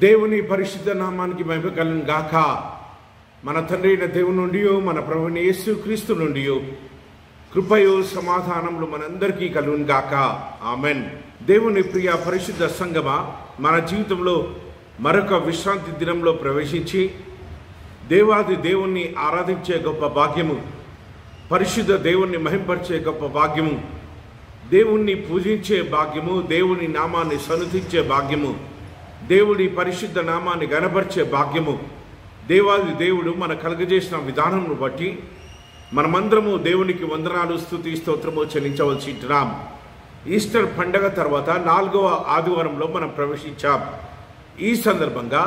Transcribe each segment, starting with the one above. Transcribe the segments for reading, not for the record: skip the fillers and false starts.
దేవుని పరిశుద్ధ నామానికి మహిమ కలుగును గాక. మన తండ్రి అయిన దేవుని నుండి మన ప్రభువైన యేసుక్రీస్తు నుండి కృపయు సమాధానములు మనందరికీ కలుగును గాక. ఆమెన్. దేవుని ప్రియ పరిశుద్ధ సంగమా, మన జీవితంలో మరొక విశ్రాంతి దినంలో ప్రవేశించి దేవాది దేవుణ్ణి ఆరాధించే గొప్ప భాగ్యము, పరిశుద్ధ దేవుణ్ణి మహింపరిచే గొప్ప భాగ్యము, దేవుణ్ణి పూజించే భాగ్యము, దేవుని నామాన్ని సన్నుతించే భాగ్యము, దేవుడి పరిశుద్ధ నామాన్ని గణపరిచే భాగ్యము దేవాది దేవుడు మన కలుగజేసిన విధానంను బట్టి మనమందరము దేవునికి వందనాలు, స్తుతి, స్తోత్రము చెల్లించవలసి ఉంటున్నాం. ఈస్టర్ పండగ తర్వాత 4వ ఆదివారంలో మనం ప్రవేశించాం. ఈ సందర్భంగా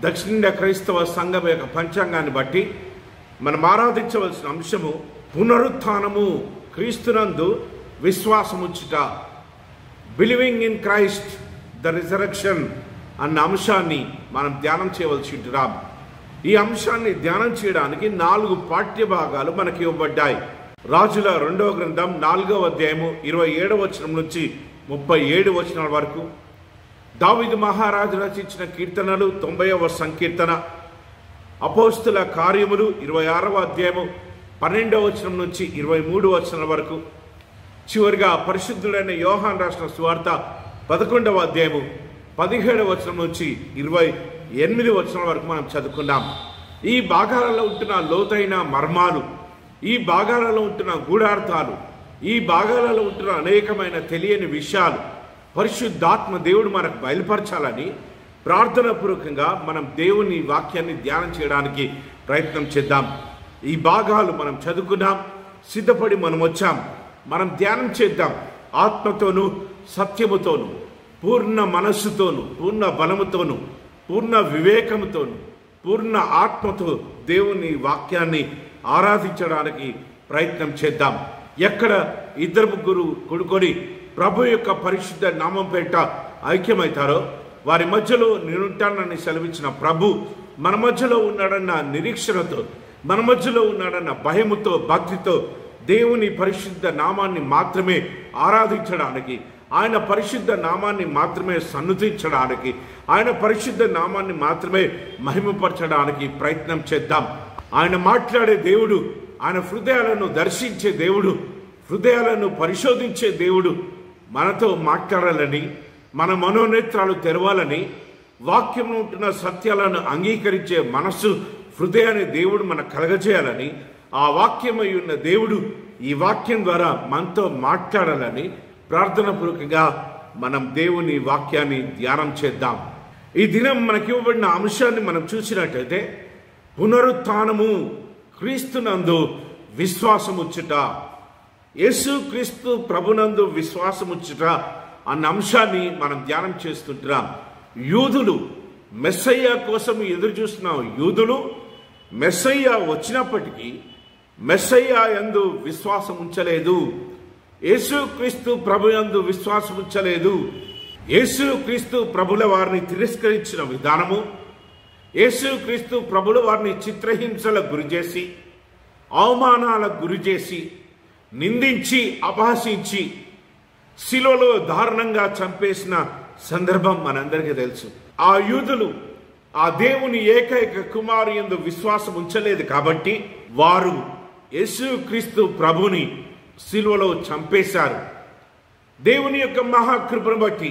దక్షిణ క్రైస్తవ సంఘం యొక్క పంచాంగాన్ని బట్టి మనం ఆరాధించవలసిన అంశము పునరుత్థానము, క్రీస్తునందు విశ్వాసముంచుట, believing in Christ the resurrection అన్న అంశాన్ని మనం ధ్యానం చేయవలసి ఉంటున్నాం. ఈ అంశాన్ని ధ్యానం చేయడానికి 4 పాఠ్య భాగాలు మనకి ఇవ్వబడ్డాయి. రాజుల 2వ గ్రంథం 4వ అధ్యాయము 27వ వచనం నుంచి 37 వచనాల వరకు, దావీదు మహారాజు రచించిన కీర్తనలు 90వ సంకీర్తన, అపోస్తుల కార్యములు 26వ అధ్యాయము 12వ వచనం నుంచి 23 వచనాల వరకు, చివరిగా పరిశుద్ధుడైన యోహాను రాసిన సువార్త 11వ అధ్యాయము 17వ వచనం నుంచి 28 వచనాల వరకు మనం చదువుకున్నాం. ఈ భాగాలలో ఉంటున్న లోతైన మర్మాలు, ఈ భాగాలలో ఉంటున్న గూఢార్థాలు, ఈ భాగాలలో ఉంటున్న అనేకమైన తెలియని విషయాలు పరిశుద్ధాత్మ దేవుడు మనకు బయలుపరచాలని ప్రార్థనాపూర్వకంగా మనం దేవుని వాక్యాన్ని ధ్యానం చేయడానికి ప్రయత్నం చేద్దాం. ఈ భాగాలు మనం చదువుకున్నాం, సిద్ధపడి మనం వచ్చాం. మనం ధ్యానం చేద్దాం. ఆత్మతోనూ సత్యముతోనూ, పూర్ణ మనస్సుతోనూ, పూర్ణ బలముతోనూ, పూర్ణ వివేకముతోనూ, పూర్ణ ఆత్మతో దేవుని వాక్యాన్ని ఆరాధించడానికి ప్రయత్నం చేద్దాం. ఎక్కడ 2-3 కూడుకొని ప్రభు యొక్క పరిశుద్ధ నామం పేరిట ఐక్యమవుతారో వారి మధ్యలో నేనుంటానని సెలవించిన ప్రభు మన మధ్యలో ఉన్నాడన్న నిరీక్షణతో, మన మధ్యలో ఉన్నాడన్న భయముతో, భక్తితో దేవుని పరిశుద్ధ నామాన్ని మాత్రమే ఆరాధించడానికి, ఆయన పరిశుద్ధ నామాన్ని మాత్రమే సన్నుతించడానికి, ఆయన పరిశుద్ధ నామాన్ని మాత్రమే మహిమపరచడానికి ప్రయత్నం చేద్దాం. ఆయన మాట్లాడే దేవుడు, ఆయన హృదయాలను దర్శించే దేవుడు, హృదయాలను పరిశోధించే దేవుడు మనతో మాట్లాడాలని, మన మనోనేత్రాలు తెరవాలని, వాక్యంలో ఉంటున్న సత్యాలను అంగీకరించే మనస్సు, హృదయాన్ని దేవుడు మనకు కలగజేయాలని, ఆ వాక్యమై ఉన్న దేవుడు ఈ వాక్యం ద్వారా మనతో మాట్లాడాలని ప్రార్థనాపూర్వకంగా మనం దేవుని వాక్యాన్ని ధ్యానం చేద్దాం. ఈ దినం మనకి ఇవ్వబడిన అంశాన్ని మనం చూసినట్టయితే పునరుత్థానము, క్రీస్తునందు విశ్వాసముచ్చుట, యేసు క్రీస్తు ప్రభునందు విశ్వాసముచ్చుట అన్న అంశాన్ని మనం ధ్యానం చేస్తుంటున్నాం. యూదులు మెస్సయ్య కోసం ఎదురు చూస్తున్న యూదులు మెస్సయ్య వచ్చినప్పటికీ మెస్సయ్య యందు విశ్వాసం ఉంచలేదు. యేసుక్రీస్తు ప్రభు యందు విశ్వాసం ఉంచలేదు. యేసుక్రీస్తు ప్రభుల వారిని తిరస్కరించిన విధానము, యేసుక్రీస్తు ప్రభుల వారిని చిత్రహింసలకు గురిచేసి, అవమానాలకు గురిచేసి, నిందించి, అపహసించి శిలువలో దారుణంగా చంపేసిన సందర్భం మనందరికీ తెలుసు. ఆ యూదులు ఆ దేవుని ఏకైక కుమారు యందు విశ్వాసం ఉంచలేదు కాబట్టి వారు యేసుక్రీస్తు ప్రభుని శిలువలో చంపేశారు. దేవుని యొక్క మహాకృపను బట్టి,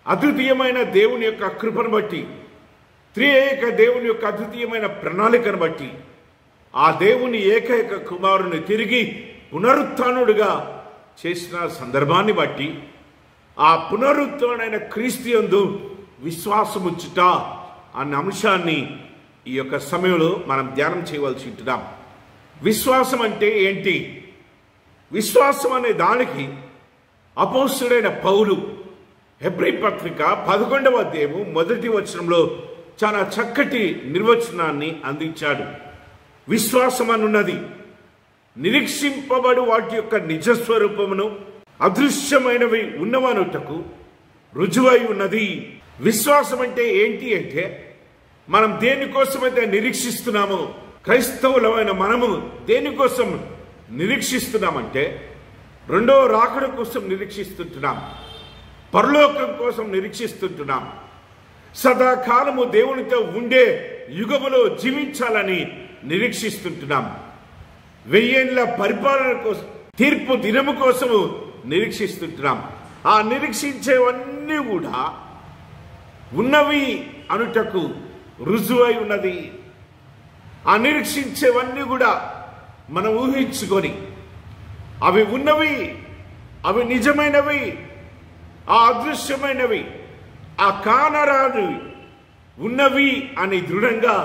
అద్వితీయమైన దేవుని యొక్క కృపను బట్టి, త్రియేక దేవుని యొక్క అద్వితీయమైన ప్రణాళికను బట్టి ఆ దేవుని ఏకైక కుమారుని తిరిగి పునరుత్థానుడిగా చేసిన సందర్భాన్ని బట్టి ఆ పునరుత్థానుడైన క్రీస్తు యందు విశ్వాసముచ్చుట అన్న అంశాన్ని ఈ యొక్క సమయంలో మనం ధ్యానం చేయవలసి ఉంటున్నాం. విశ్వాసం అంటే ఏంటి? విశ్వాసం అనే దానికి అపోస్తలుడైన పౌలు హెబ్రీ పత్రిక 11వ అధ్యాయము 1వ వచనంలో చాలా చక్కటి నిర్వచనాన్ని అందించాడు. విశ్వాసం అనున్నది నిరీక్షింపబడు వాటి యొక్క నిజస్వరూపమును అదృశ్యమైనవి ఉన్నవనుటకు రుజువై ఉన్నది. విశ్వాసం అంటే ఏంటి అంటే మనం దేనికోసమైతే నిరీక్షిస్తున్నామో, క్రైస్తవులమైన మనము దేనికోసం నిరీక్షిస్తున్నామంటే రెండో రాకడ కోసం నిరీక్షిస్తుంటున్నాం, పరలోకం కోసం నిరీక్షిస్తుంటున్నాం. సదాకాలము దేవునితో ఉండే యుగములో జీవించాలని నిరీక్షిస్తుంటున్నాం. 1000 ఏళ్ల పరిపాలన కోసం, తీర్పు దినము కోసము నిరీక్షిస్తుంటున్నాం. ఆ నిరీక్షించేవన్నీ కూడా ఉన్నవి అనుటకు రుజువై ఉన్నది. ఆ నిరీక్షించేవన్నీ కూడా మనం ఊహించుకొని అవి ఉన్నవి, అవి నిజమైనవి, ఆ అదృశ్యమైనవి, ఆ కానరానివి ఉన్నవి అని దృఢంగా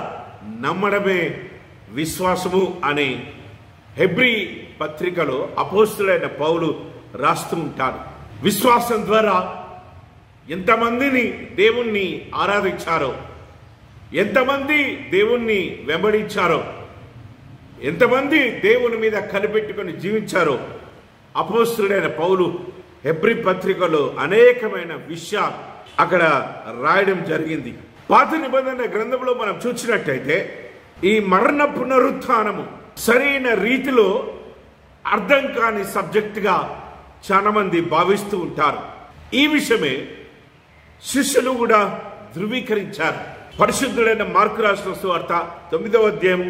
నమ్మడమే విశ్వాసము అని హెబ్రీ పత్రికలో అపోస్తులైన పౌలు రాస్తూ ఉంటారు. విశ్వాసం ద్వారా ఎంతమందిని దేవుణ్ణి ఆరాధించారో, ఎంతమంది దేవుణ్ణి వెంబడించారో, ఎంతమంది దేవుని మీద కనిపెట్టుకొని జీవించారో అపోస్తులైన పౌలు హెబ్రీ పత్రికలో అనేకమైన విషయాలు అక్కడ రాయడం జరిగింది. పాత నిబంధన గ్రంథంలో మనం చూసినట్టయితే ఈ మరణ పునరుత్థానము సరైన రీతిలో అర్థం కాని సబ్జెక్టుగా చాలా మంది భావిస్తూ ఉంటారు. ఈ విషయమే శిష్యులు కూడా ధృవీకరించారు. పరిశుద్ధుడైన మార్కు రాసిన సువార్త 9వ అధ్యాయం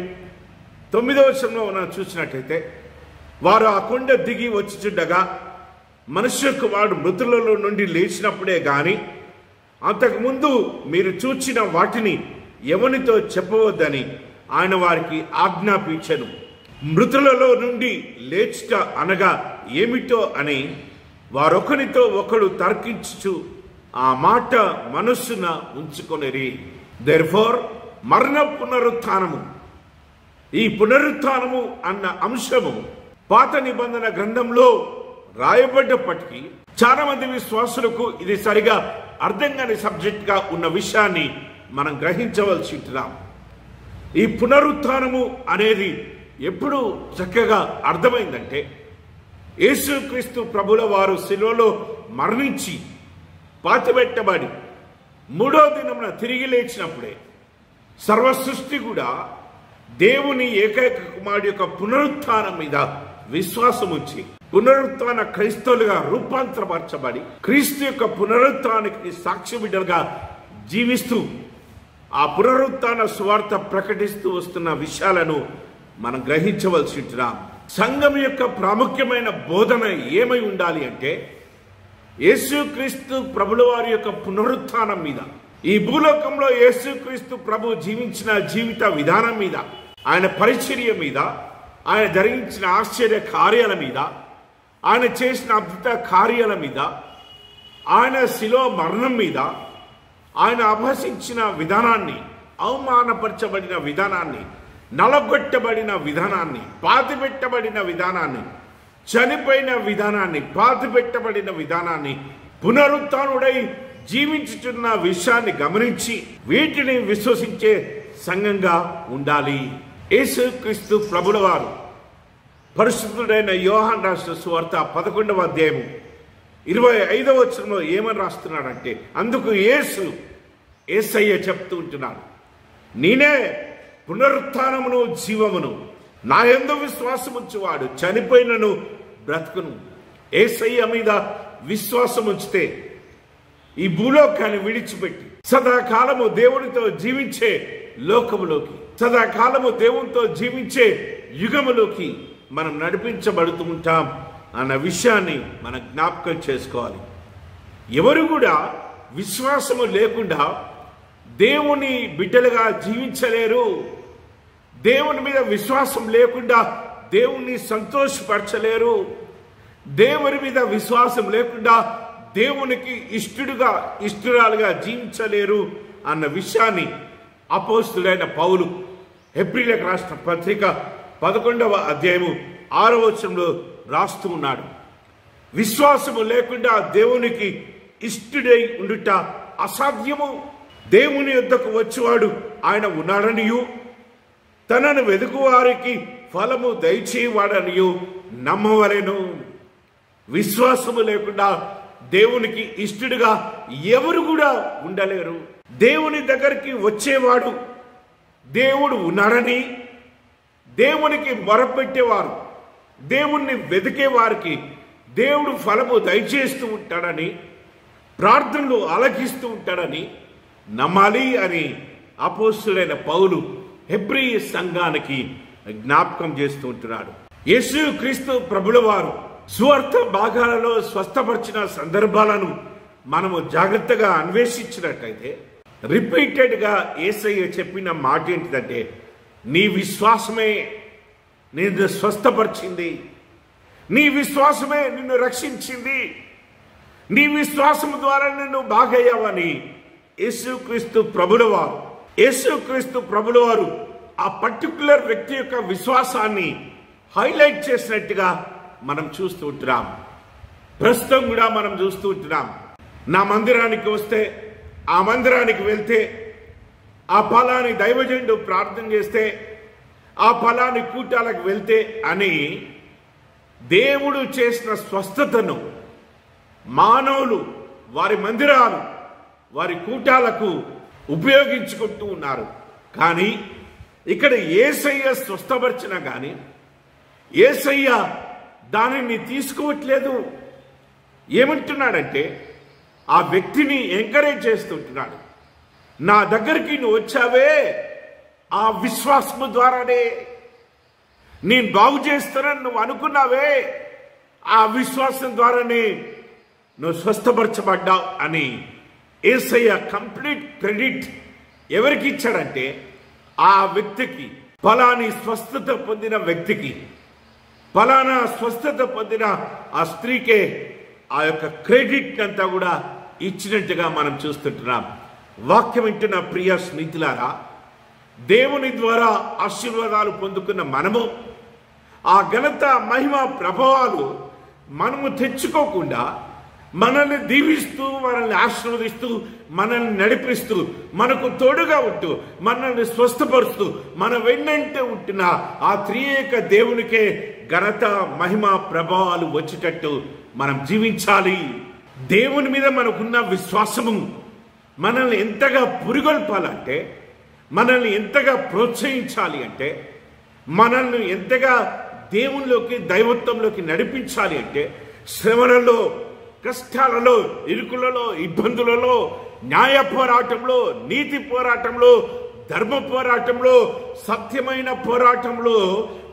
9వ వచనంలో మనం చూసినట్టయితే, వారు ఆ కొండ దిగి వచ్చుచుండగా మనుష్య కుమారుడు మృతులలో నుండి లేచినప్పుడే గాని అంతకుముందు మీరు చూచిన వాటిని ఎవనితో చెప్పవద్దని ఆయన వారికి ఆజ్ఞాపించెను. మృతులలో నుండి లేచుట అనగా ఏమిటో అని వారొకరితో ఒకడు తర్కించుచు ఆ మాట మనస్సున ఉంచుకొనిరి. దెర్ఫోర్ మరణ పునరుత్థానము, ఈ పునరుత్థానము అన్న అంశము పాత నిబంధన గ్రంథంలో రాయబడ్డప్పటికీ చాలా మంది విశ్వాసులకు ఇది సరిగా అర్థం కాని సబ్జెక్ట్ గా ఉన్న విషయాన్ని మనం గ్రహించవలసి ఉంటున్నాం. ఈ పునరుత్థానము అనేది ఎప్పుడు చక్కగా అర్థమైందంటే, యేసుక్రీస్తు ప్రభుల వారు శిలువలో మరణించి పాతిపెట్టబడి 3వ దినమున తిరిగి లేచినప్పుడే సర్వ సృష్టి కూడా దేవుని ఏకైక కుమారుడి యొక్క పునరుత్థానం మీద విశ్వాసం ఉంచి పునరుత్థాన క్రైస్తవులుగా రూపాంతరపరచబడి క్రీస్తు యొక్క పునరుత్థానానికి సాక్షి బిడ్డలుగా జీవిస్తూ ఆ పునరుత్థాన సువార్త ప్రకటిస్తూ వస్తున్న విషయాలను మనం గ్రహించవలసి ఉంటున్నాం. సంఘం యొక్క ప్రాముఖ్యమైన బోధన ఏమై ఉండాలి అంటే, యేసుక్రీస్తు ప్రభుల వారి యొక్క పునరుత్థానం మీద, ఈ భూలోకంలో యేసుక్రీస్తు ప్రభు జీవించిన జీవిత విధానం మీద, ఆయన పరిచర్య మీద, ఆయన జరిగించిన ఆశ్చర్య కార్యాల మీద, ఆయన చేసిన అద్భుత కార్యాల మీద, ఆయన శిలువ మరణం మీద, ఆయన అభసించిన విధానాన్ని, అవమానపరచబడిన విధానాన్ని, నలగొట్టబడిన విధానాన్ని, పాతిపెట్టబడిన విధానాన్ని, చనిపోయిన విధానాన్ని, పాతిపెట్టబడిన విధానాన్ని, పునరుత్థానుడై జీవించుతున్న విషయాన్ని గమనించి వీటిని విశ్వసించే సంఘంగా ఉండాలి. యేసుక్రీస్తు ప్రభుల వారు పరిశుద్ధుడైన యోహాను రాసిన సువార్త 11వ అధ్యాయం 25వ వచనంలో ఏమని రాస్తున్నాడంటే, అందుకు యేసయ్య చెప్తూ ఉంటున్నాడు, నేనే పునరుత్థానమును జీవమును, నా యందు విశ్వాసముంచువాడు చనిపోయినను బ్రతుకును. యేసయ్య మీద విశ్వాసం ఉంచితే ఈ భూలోకాన్ని విడిచిపెట్టి సదాకాలము దేవునితో జీవించే లోకములోకి, సదాకాలము దేవునితో జీవించే యుగములోకి మనం నడిపించబడుతూ ఉంటాం అన్న విషయాన్ని మనం జ్ఞాపకం చేసుకోవాలి. ఎవరు కూడా విశ్వాసము లేకుండా దేవుని బిడ్డలుగా జీవించలేరు. దేవుని మీద విశ్వాసం లేకుండా దేవుణ్ణి సంతోషపరచలేరు. దేవుని మీద విశ్వాసం లేకుండా దేవునికి ఇష్టరాలుగా జీవించలేరు అన్న విషయాన్ని అపోస్తులైన పౌలు హెబ్రీయులకు రాసిన పత్రిక 11వ అధ్యాయము 6వ వచనంలో రాస్తూ ఉన్నాడు. విశ్వాసము లేకుండా దేవునికి ఇష్టుడై ఉండుట అసాధ్యము. దేవుని యొద్దకు వచ్చేవాడు ఆయన ఉన్నాడనియు, తనను వెదుకువారికి ఫలము దయచేవాడనియు నమ్మవలెను. విశ్వాసము లేకుండా దేవునికి ఇష్టడుగా ఎవరు కూడా ఉండలేరు. దేవుని దగ్గరికి వచ్చేవాడు దేవుడు ఉన్నాడని, దేవునికి మొరపెట్టేవారు, దేవుణ్ణి వెతికే వారికి దేవుడు ఫలము దయచేస్తూ ఉంటాడని, ప్రార్థనలు ఆలకిస్తూ ఉంటాడని, నమ్మాలి అని అపోస్తులైన పౌలు హెబ్రీ సంఘానికి జ్ఞాపకం చేస్తూ ఉంటున్నాడు. యేసు క్రీస్తు ప్రభుల వారు సువార్త భాగాలలో స్వస్థపరిచిన సందర్భాలను మనము జాగ్రత్తగా అన్వేషించినట్లయితే రిపీటెడ్గా యేసయ్య చెప్పిన మాట ఏంటిదంటే, నీ విశ్వాసమే నిన్ను స్వస్థపరిచింది, నీ విశ్వాసమే నిన్ను రక్షించింది, నీ విశ్వాసం ద్వారా నిన్ను బాగయ్యావని యేసుక్రీస్తు ప్రభుల వారు ఆ పర్టికులర్ వ్యక్తి యొక్క విశ్వాసాన్ని హైలైట్ చేసినట్టుగా మనం చూస్తూ ఉంటున్నాం. ప్రస్తుతం కూడా మనం చూస్తూ ఉంటున్నాం. నా మందిరానికి వస్తే, ఆ మందిరానికి వెళ్తే, ఆ ఫలాని దైవజనుడు ప్రార్థన చేస్తే, ఆ ఫలాని కూటాలకు వెళ్తే అని దేవుడు చేసిన స్వస్థతను మానవులు వారి మందిరాలు, వారి కూటాలకు ఉపయోగించుకుంటూ ఉన్నారు. కానీ ఇక్కడ యేసయ్య స్వస్థపరిచినా కానీ యేసయ్య దానిని తీసుకోవట్లేదు. ఏమంటున్నాడంటే, ఆ వ్యక్తిని ఎంకరేజ్ చేస్తుంటున్నాడు. నా దగ్గరికి నువ్వు వచ్చావే ఆ విశ్వాసము ద్వారానే, నేను బాగు చేస్తానని నువ్వు అనుకున్నావే ఆ విశ్వాసం ద్వారానే నువ్వు స్వస్థపరచబడ్డావు అని యేసయ్య కంప్లీట్ క్రెడిట్ ఎవరికి ఇచ్చాడంటే, ఆ వ్యక్తికి, ఫలాని స్వస్థత పొందిన వ్యక్తికి, ఫలానా స్వస్థత పొందిన ఆ స్త్రీకే ఆ యొక్క క్రెడిట్ అంతా కూడా ఇచ్చినట్టుగా మనం చూస్తుంటున్నాం. వాక్యం వింటున్న ప్రియ స్నేహితులారా, దేవుని ద్వారా ఆశీర్వాదాలు పొందుకున్న మనము ఆ ఘనత, మహిమ, ప్రభావాలు మనము తెచ్చుకోకుండా మనల్ని దీవిస్తూ, మనల్ని ఆశీర్వదిస్తూ, మనల్ని నడిపిస్తూ, మనకు తోడుగా ఉంటూ, మనల్ని స్వస్థపరుస్తూ, మన వెన్నంటే ఉంటున్న ఆ త్రియేక దేవునికే ఘనత, మహిమ, ప్రభావాలు వచ్చేటట్టు మనం జీవించాలి. దేవుని మీద మనకున్న విశ్వాసము మనల్ని ఎంతగా పురిగొల్పాలంటే, మనల్ని ఎంతగా ప్రోత్సహించాలి అంటే, మనల్ని ఎంతగా దేవునిలోకి, దైవత్వంలోకి నడిపించాలి అంటే, శ్రమలలో, కష్టాలలో, ఇరుకులలో, ఇబ్బందులలో, న్యాయ పోరాటంలో, నీతి పోరాటంలో, ధర్మ పోరాటంలో, సత్యమైన పోరాటంలో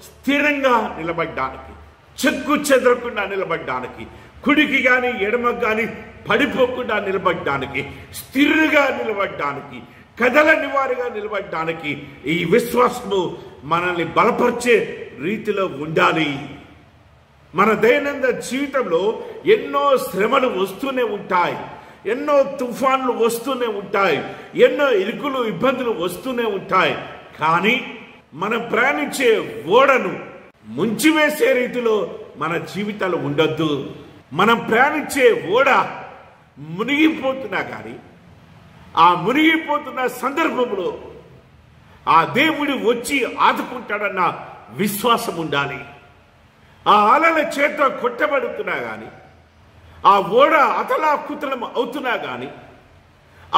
స్థిరంగా నిలబడ్డానికి, చెక్కు చెదరకుండా నిలబడ్డానికి, కుడికి కానీ ఎడమకు కానీ పడిపోకుండా నిలబడ్డానికి, స్థిరంగా నిలబడ్డానికి, కదలని వారిగా నిలబడ్డానికి ఈ విశ్వాసము మనల్ని బలపరిచే రీతిలో ఉండాలి. మన దైనందిన జీవితంలో ఎన్నో శ్రమలు వస్తూనే ఉంటాయి, ఎన్నో తుఫాన్లు వస్తూనే ఉంటాయి, ఎన్నో ఇరుకులు, ఇబ్బందులు వస్తూనే ఉంటాయి. కానీ మనం ప్రయాణించే ఓడను ముంచివేసే రీతిలో మన జీవితాలు ఉండొద్దు. మనం ప్రయాణించే ఓడ మునిగిపోతున్నా కానీ ఆ మునిగిపోతున్న సందర్భంలో ఆ దేవుడు వచ్చి ఆదుకుంటాడన్న విశ్వాసం ఉండాలి. ఆ అలల చేత కొట్టబడుతున్నా కానీ, ఆ ఓడ అతలాకుతలం అవుతున్నా కానీ,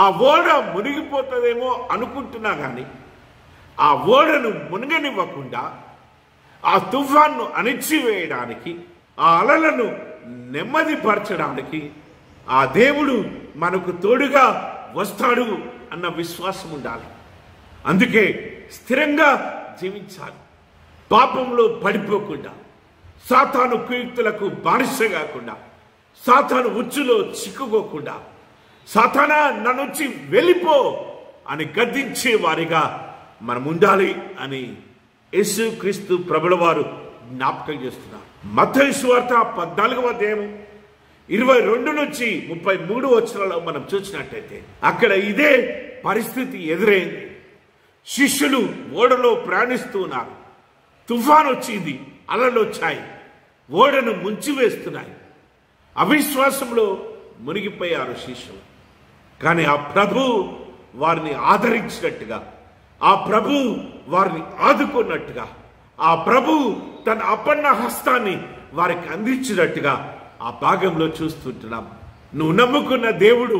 ఆ ఓడ మునిగిపోతుందేమో అనుకుంటున్నా కానీ, ఆ ఓడను మునిగనివ్వకుండా ఆ తుఫాన్ను అణిచివేయడానికి, ఆ అలలను నెమ్మదిపరచడానికి ఆ దేవుడు మనకు తోడుగా వస్తాడు అన్న విశ్వాసం ఉండాలి. అందుకే స్థిరంగా జీవించాలి. పాపంలో పడిపోకుండా, సాతాను కుయుక్తులకు బానిస కాకుండా, సాతాను ఉచ్చులో చిక్కుకోకుండా, సాతానా నన్నుంచి వెళ్ళిపో అని గద్దించే వారిగా మనం ఉండాలి అని యేసుక్రీస్తు ప్రభుల వారు జ్ఞాపకం చేస్తున్నారు. మత్తయి సువార్త 14వ అధ్యాయం 22 నుంచి 33 వచనాలలో మనం చూసినట్టయితే అక్కడ ఇదే పరిస్థితి ఎదురైంది. శిష్యులు ఓడలో ప్రయాణిస్తూ ఉన్నారు. తుఫాన్ వచ్చింది, అలలు వచ్చాయి, ఓడను ముంచివేస్తున్నాయి. అవిశ్వాసంలో మునిగిపోయారు శిష్యులు. కానీ ఆ ప్రభు వారిని ఆదరించినట్టుగా, ఆ ప్రభు వారిని ఆదుకున్నట్టుగా, ఆ ప్రభు తన అపన్న హస్తాన్ని వారికి అందించినట్టుగా ఆ భాగంలో చూస్తుంటున్నాం. నువ్వు నమ్ముకున్న దేవుడు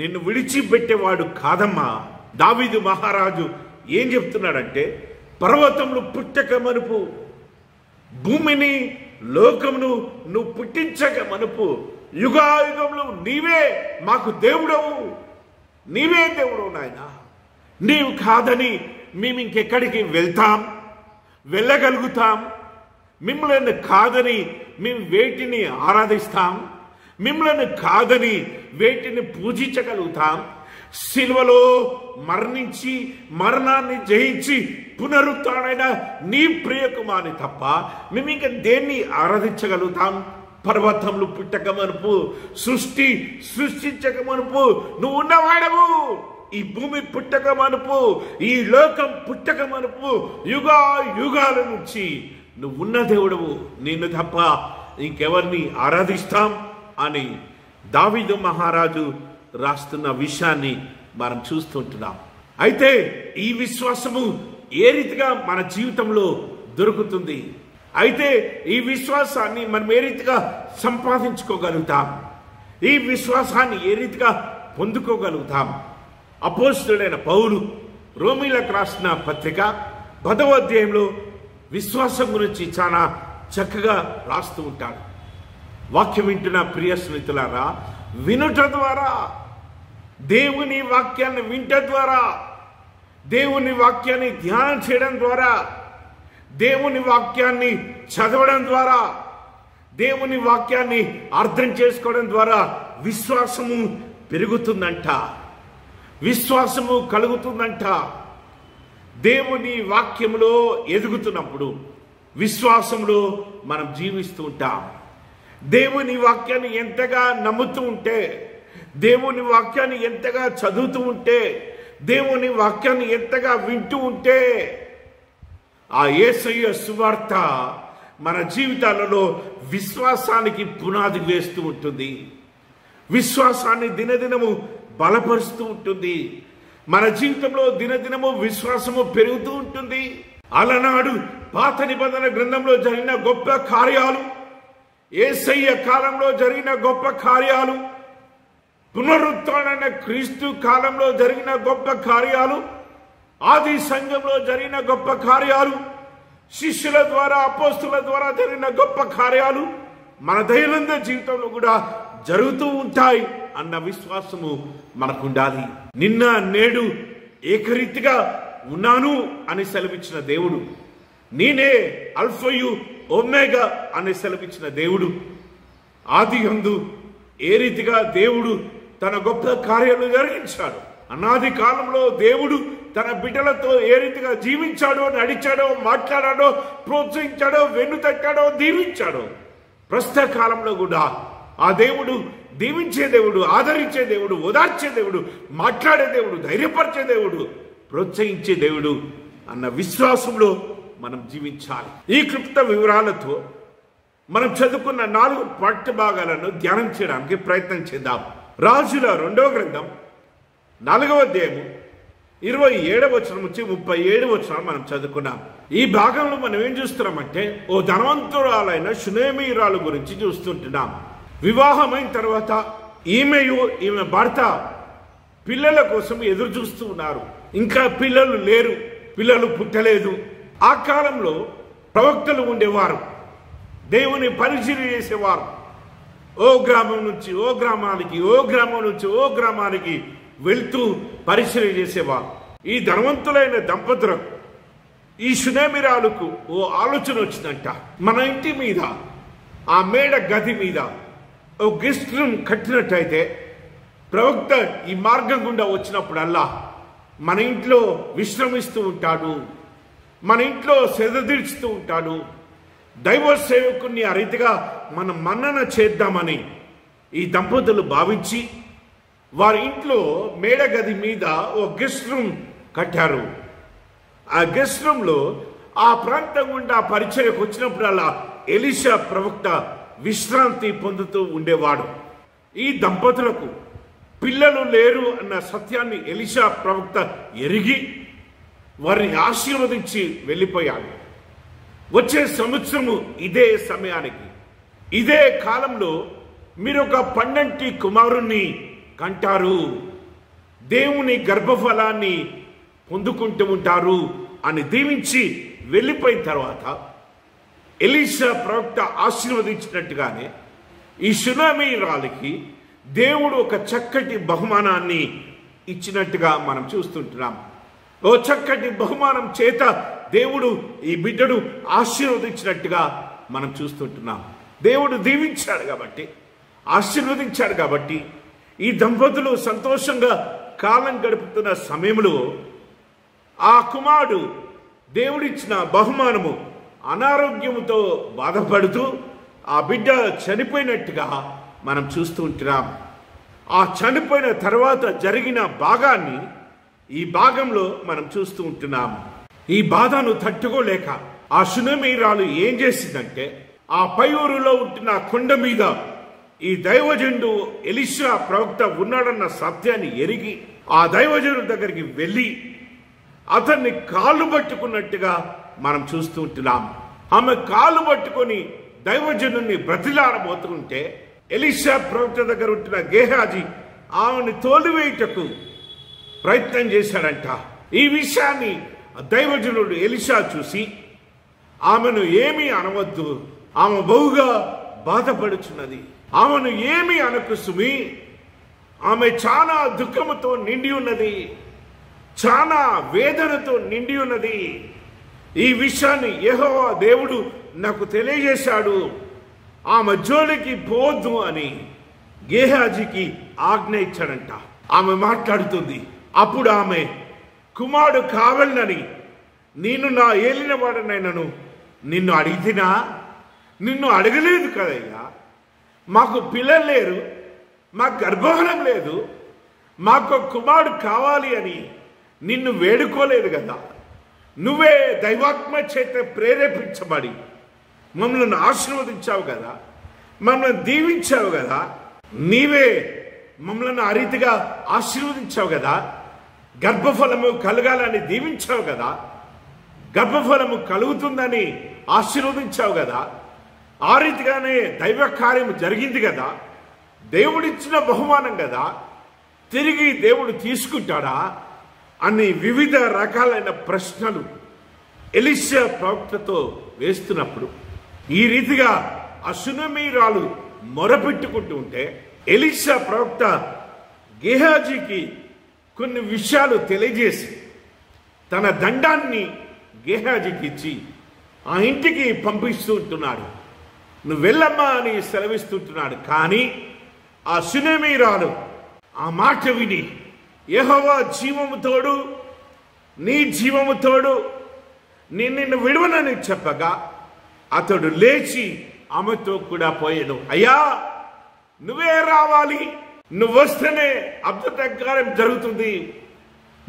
నిన్ను విడిచిపెట్టేవాడు కాదమ్మా. దావీదు మహారాజు ఏం చెప్తున్నాడంటే, పర్వతములు పుట్టక మనుపు, భూమిని, లోకమును నువ్వు పుట్టించక మనుపు, యుగాయుగములు నీవే మాకు దేవుడవు, నీవే దేవుడు నాయన. నీవు కాదని మేము ఇంకెక్కడికి వెళ్ళగలుగుతాం? మిమ్మల్ని కాదని మేము వేటిని ఆరాధిస్తాం? మిమ్మల్ని కాదని వేటిని పూజించగలుగుతాం? సిలువలో మరణించి మరణాన్ని జయించి పునరుత్థానమైన నీ ప్రియకుమారుని తప్ప మేము ఇంకా దేన్ని ఆరాధించగలుగుతాం? పర్వతములు పుట్టక మనుపు, సృష్టించక మనుపు నువ్వు ఉన్నవాడవు. ఈ భూమి పుట్టక మనుపు, ఈ లోకం పుట్టక మనుపు యుగాల నుంచి నువ్వు ఉన్న దేవుడవు. నిన్ను తప్ప ఇంకెవరిని ఆరాధిస్తాం అని దావీదు మహారాజు రాస్తున్న విషయాన్ని మనం చూస్తుంటున్నాం. అయితే ఈ విశ్వాసము ఏ రీతిగా మన జీవితంలో దొరుకుతుంది? అయితే ఈ విశ్వాసాన్ని మనం ఏ రీతిగా సంపాదించుకోగలుగుతాం? ఈ విశ్వాసాన్ని ఏ రీతిగా పొందుకోగలుగుతాం? అపోస్తలుడైన పౌలు రోమీలకు రాసిన పత్రిక 10వ అధ్యాయంలో విశ్వాసం గురించి చాలా చక్కగా రాస్తూ ఉంటాడు. వాక్యం వింటున్న ప్రియ స్నేహితులారా, వినుట ద్వారా, దేవుని వాక్యాన్ని వింట ద్వారా, దేవుని వాక్యాన్ని ధ్యానం చేయడం ద్వారా, దేవుని వాక్యాన్ని చదవడం ద్వారా, దేవుని వాక్యాన్ని అర్థం చేసుకోవడం ద్వారా విశ్వాసము పెరుగుతుందంట, విశ్వాసము కలుగుతుందంట. దేవుని వాక్యములో ఎదుగుతున్నప్పుడు విశ్వాసంలో మనం జీవిస్తూ ఉంటాం. దేవుని వాక్యాన్ని ఎంతగా నమ్ముతూ ఉంటే, దేవుని వాక్యాన్ని ఎంతగా చదువుతూ ఉంటే, దేవుని వాక్యాన్ని ఎంతగా వింటూ ఉంటే ఆ యేసయ్య సువార్త మన జీవితాలలో విశ్వాసానికి పునాది వేస్తూ ఉంటుంది. విశ్వాసాన్ని దినదినము బలపరుస్తూ ఉంటుంది. మన జీవితంలో దినదినము విశ్వాసము పెరుగుతూ ఉంటుంది. అలనాడు పాత నిబంధన గ్రంథంలో జరిగిన గొప్ప కార్యాలు, యేసయ్య కాలంలో జరిగిన గొప్ప కార్యాలు, పునరుత్థాన క్రీస్తు కాలంలో జరిగిన గొప్ప కార్యాలు, ఆది సంఘంలో జరిగిన గొప్ప కార్యాలు, శిష్యుల ద్వారా అపోస్తుల ద్వారా జరిగిన గొప్ప కార్యాలు మన దైనందిన జీవితంలో కూడా జరుగుతూ ఉంటాయి అన్న విశ్వాసము మనకు ఉండాలి. నిన్న నేడు ఏకరీతిగా ఉన్నాను అని సెలవిచ్చిన దేవుడు, నేనే అల్ఫయు ఒమేగా అని సెలవిచ్చిన దేవుడు, ఆది యందు ఏ రీతిగా దేవుడు తన గొప్ప కార్యాలు జరిగించాడు, అనాది కాలంలో దేవుడు తన బిడ్డలతో ఏ రీతిగా జీవించాడో, నడిచాడో, మాట్లాడాడో, ప్రోత్సహించాడో, వెన్నుతట్టాడో, దీవించాడో, ప్రస్తుత కాలంలో కూడా ఆ దేవుడు దీవించే దేవుడు, ఆదరించే దేవుడు, ఓదార్చే దేవుడు, మాట్లాడే దేవుడు, ధైర్యపరిచే దేవుడు, ప్రోత్సహించే దేవుడు అన్న విశ్వాసంలో మనం జీవించాలి. ఈ క్లుప్త వివరాలతో మనం చదువుకున్న 4 పాఠ్య భాగాలను ధ్యానం చేయడానికి ప్రయత్నం చేద్దాం. రాజుల 2వ గ్రంథం 4వ అధ్యాయము 27వ వచనం నుంచి 37వ వచనం మనం చదువుకున్నాం. ఈ భాగంలో మనం ఏం చూస్తున్నామంటే, ఓ ధనవంతురాలైన షునేమీరాలు గురించి చూస్తుంటున్నాం. వివాహమైన తర్వాత ఈమె భర్త పిల్లల కోసం ఎదురు చూస్తూ ఉన్నారు. ఇంకా పిల్లలు లేరు, పిల్లలు పుట్టలేదు. ఆ కాలంలో ప్రవక్తలు ఉండేవారు, దేవుని పరిచర్య చేసేవారు. ఓ గ్రామం నుంచి ఓ గ్రామానికి, ఓ గ్రామం నుంచి ఓ గ్రామానికి వెళ్తూ పరిచర్య చేసేవారు. ఈ ధనవంతులైన దంపతులకు, ఈ షునేమీరాలకు ఓ ఆలోచన వచ్చిందంట. మన ఇంటి మీద, ఆ మేడ గది మీద ఓ గెస్ట్ రూమ్ కట్టినట్టయితే ప్రవక్త ఈ మార్గం గుండా వచ్చినప్పుడల్లా మన ఇంట్లో విశ్రమిస్తూ ఉంటాడు, మన ఇంట్లో సెదదీర్చుతూ ఉంటాడు. దైవ సేవకుని ఆ రీతిగా మనం మన్నన చేద్దామని ఈ దంపతులు భావించి వారి ఇంట్లో మేడ గది మీద ఓ గెస్ట్ రూమ్ కట్టారు. ఆ గెస్ట్ రూమ్లో ఆ ప్రాంతం గుండా పరిచర్యకు వచ్చినప్పుడల్లా ఎలీషా ప్రవక్త విశ్రాంతి పొందుతూ ఉండేవాడు. ఈ దంపతులకు పిల్లలు లేరు అన్న సత్యాన్ని ఎలీషా ప్రవక్త ఎరిగి వారిని ఆశీర్వదించి వెళ్ళిపోయాడు. వచ్చే సంవత్సరము ఇదే సమయానికి, ఇదే కాలంలో మీరు ఒక పండంటి కుమారుణ్ణి కంటారు, దేవుని గర్భఫలాన్ని పొందుకుంటూ ఉంటారు అని దీవించి వెళ్ళిపోయిన తర్వాత ఎలీషా ప్రవక్త ఆశీర్వదించినట్టుగానే ఈ షునేమీరాలికి దేవుడు ఒక చక్కటి బహుమానాన్ని ఇచ్చినట్టుగా మనం చూస్తుంటున్నాం. ఓ చక్కటి బహుమానం చేత దేవుడు ఈ బిడ్డను ఆశీర్వదించినట్టుగా మనం చూస్తుంటున్నాం. దేవుడు దీవించాడు కాబట్టి, ఆశీర్వదించాడు కాబట్టి ఈ దంపతులు సంతోషంగా కాలం గడుపుతున్న సమయంలో ఆ కుమారుడు దేవుడిచ్చిన బహుమానము అనారోగ్యముతో బాధపడుతూ ఆ బిడ్డ చనిపోయినట్టుగా మనం చూస్తూ ఉంటున్నాం. ఆ చనిపోయిన తర్వాత జరిగిన భాగాన్ని ఈ భాగంలో మనం చూస్తూ ఉంటున్నాం. ఈ బాధను తట్టుకోలేక ఆ షూనేమీయురాలు ఏం చేసిందంటే, ఆ పై ఊరులో ఉంటున్న కొండ మీద ఈ దైవజనుడు ఎలీషా ప్రవక్త ఉన్నాడన్న సత్యాన్ని ఎరిగి ఆ దైవజనుడి దగ్గరికి వెళ్ళి అతన్ని కాళ్ళు పట్టుకున్నట్టుగా మనం చూస్తూ ఉంటున్నాం. ఆమె కాళ్ళు పట్టుకొని దైవజనుడిని బ్రతిలాడబోతుంటే ఎలీషా ప్రవక్త దగ్గర ఉంటున్న గేహాజీ ఆమెను తోలివేయుటకు ప్రయత్నం చేశాడంట. ఈ విషయాన్ని దైవజనుడు ఎలీషా చూసి ఆమెను ఏమీ అనవద్దు, ఆమె బహుగా బాధపడుచున్నది, ఆమెను ఏమీ అనకు సుమి, ఆమె చాలా దుఃఖముతో నిండి ఉన్నది, చాలా వేదనతో నిండి ఉన్నది, ఈ విషయాన్ని యెహోవా దేవుడు నాకు తెలియజేశాడు, ఆమె జోలికి పోవద్దు అని గేహాజీకి ఆజ్ఞ ఇచ్చాడంట. ఆమె మాట్లాడుతుంది. అప్పుడు ఆమె, కుమారుడు కావాలని నేను నా ఏలినవాడనైనను నిన్ను అడిగినా, నిన్ను అడగలేదు కదయ్యా, మాకు పిల్లలు లేరు, మాకు గర్భఫలం లేదు, మాకు కుమారుడు కావాలి అని నిన్ను వేడుకోలేదు కదా, నువ్వే దైవాత్మ చేత ప్రేరేపించబడి మమ్మల్ని ఆశీర్వదించావు కదా, మమ్మల్ని దీవించావు కదా, నీవే మమ్మల్ని ఆ రీతిగా ఆశీర్వదించావు కదా, గర్భఫలము కలగాలని దీవించావు కదా, గర్భఫలము కలుగుతుందని ఆశీర్వదించావు కదా, ఆ రీతిగానే దైవ కార్యము జరిగింది కదా, దేవుడిచ్చిన బహుమానం కదా, తిరిగి దేవుడు తీసుకుంటాడా అని వివిధ రకాలైన ప్రశ్నలు ఎలీషా ప్రవక్తతో వేస్తున్నప్పుడు ఈ రీతిగా ఆ షూనేమీయురాలు మొరపెట్టుకుంటూ ఉంటే ఎలీషా ప్రవక్త గేహాజీకి కొన్ని విషయాలు తెలియజేసి తన దండాన్ని గేహాజీకి ఇచ్చి ఆ ఇంటికి పంపిస్తూ ఉంటున్నాడు. నువ్వు వెళ్ళమ్మా అని సెలవిస్తుంటున్నాడు. కానీ ఆ షూనేమీయురాలు ఆ మాట విని, యెహోవా జీవము తోడు, నీ జీవము తోడు, నేను నిన్ను విడువనని చెప్పగా అతడు లేచి ఆమెతో కూడా పోయాడు. అయ్యా, నువ్వే రావాలి, నువ్వు వస్తేనే అద్భుత కార్యం జరుగుతుంది,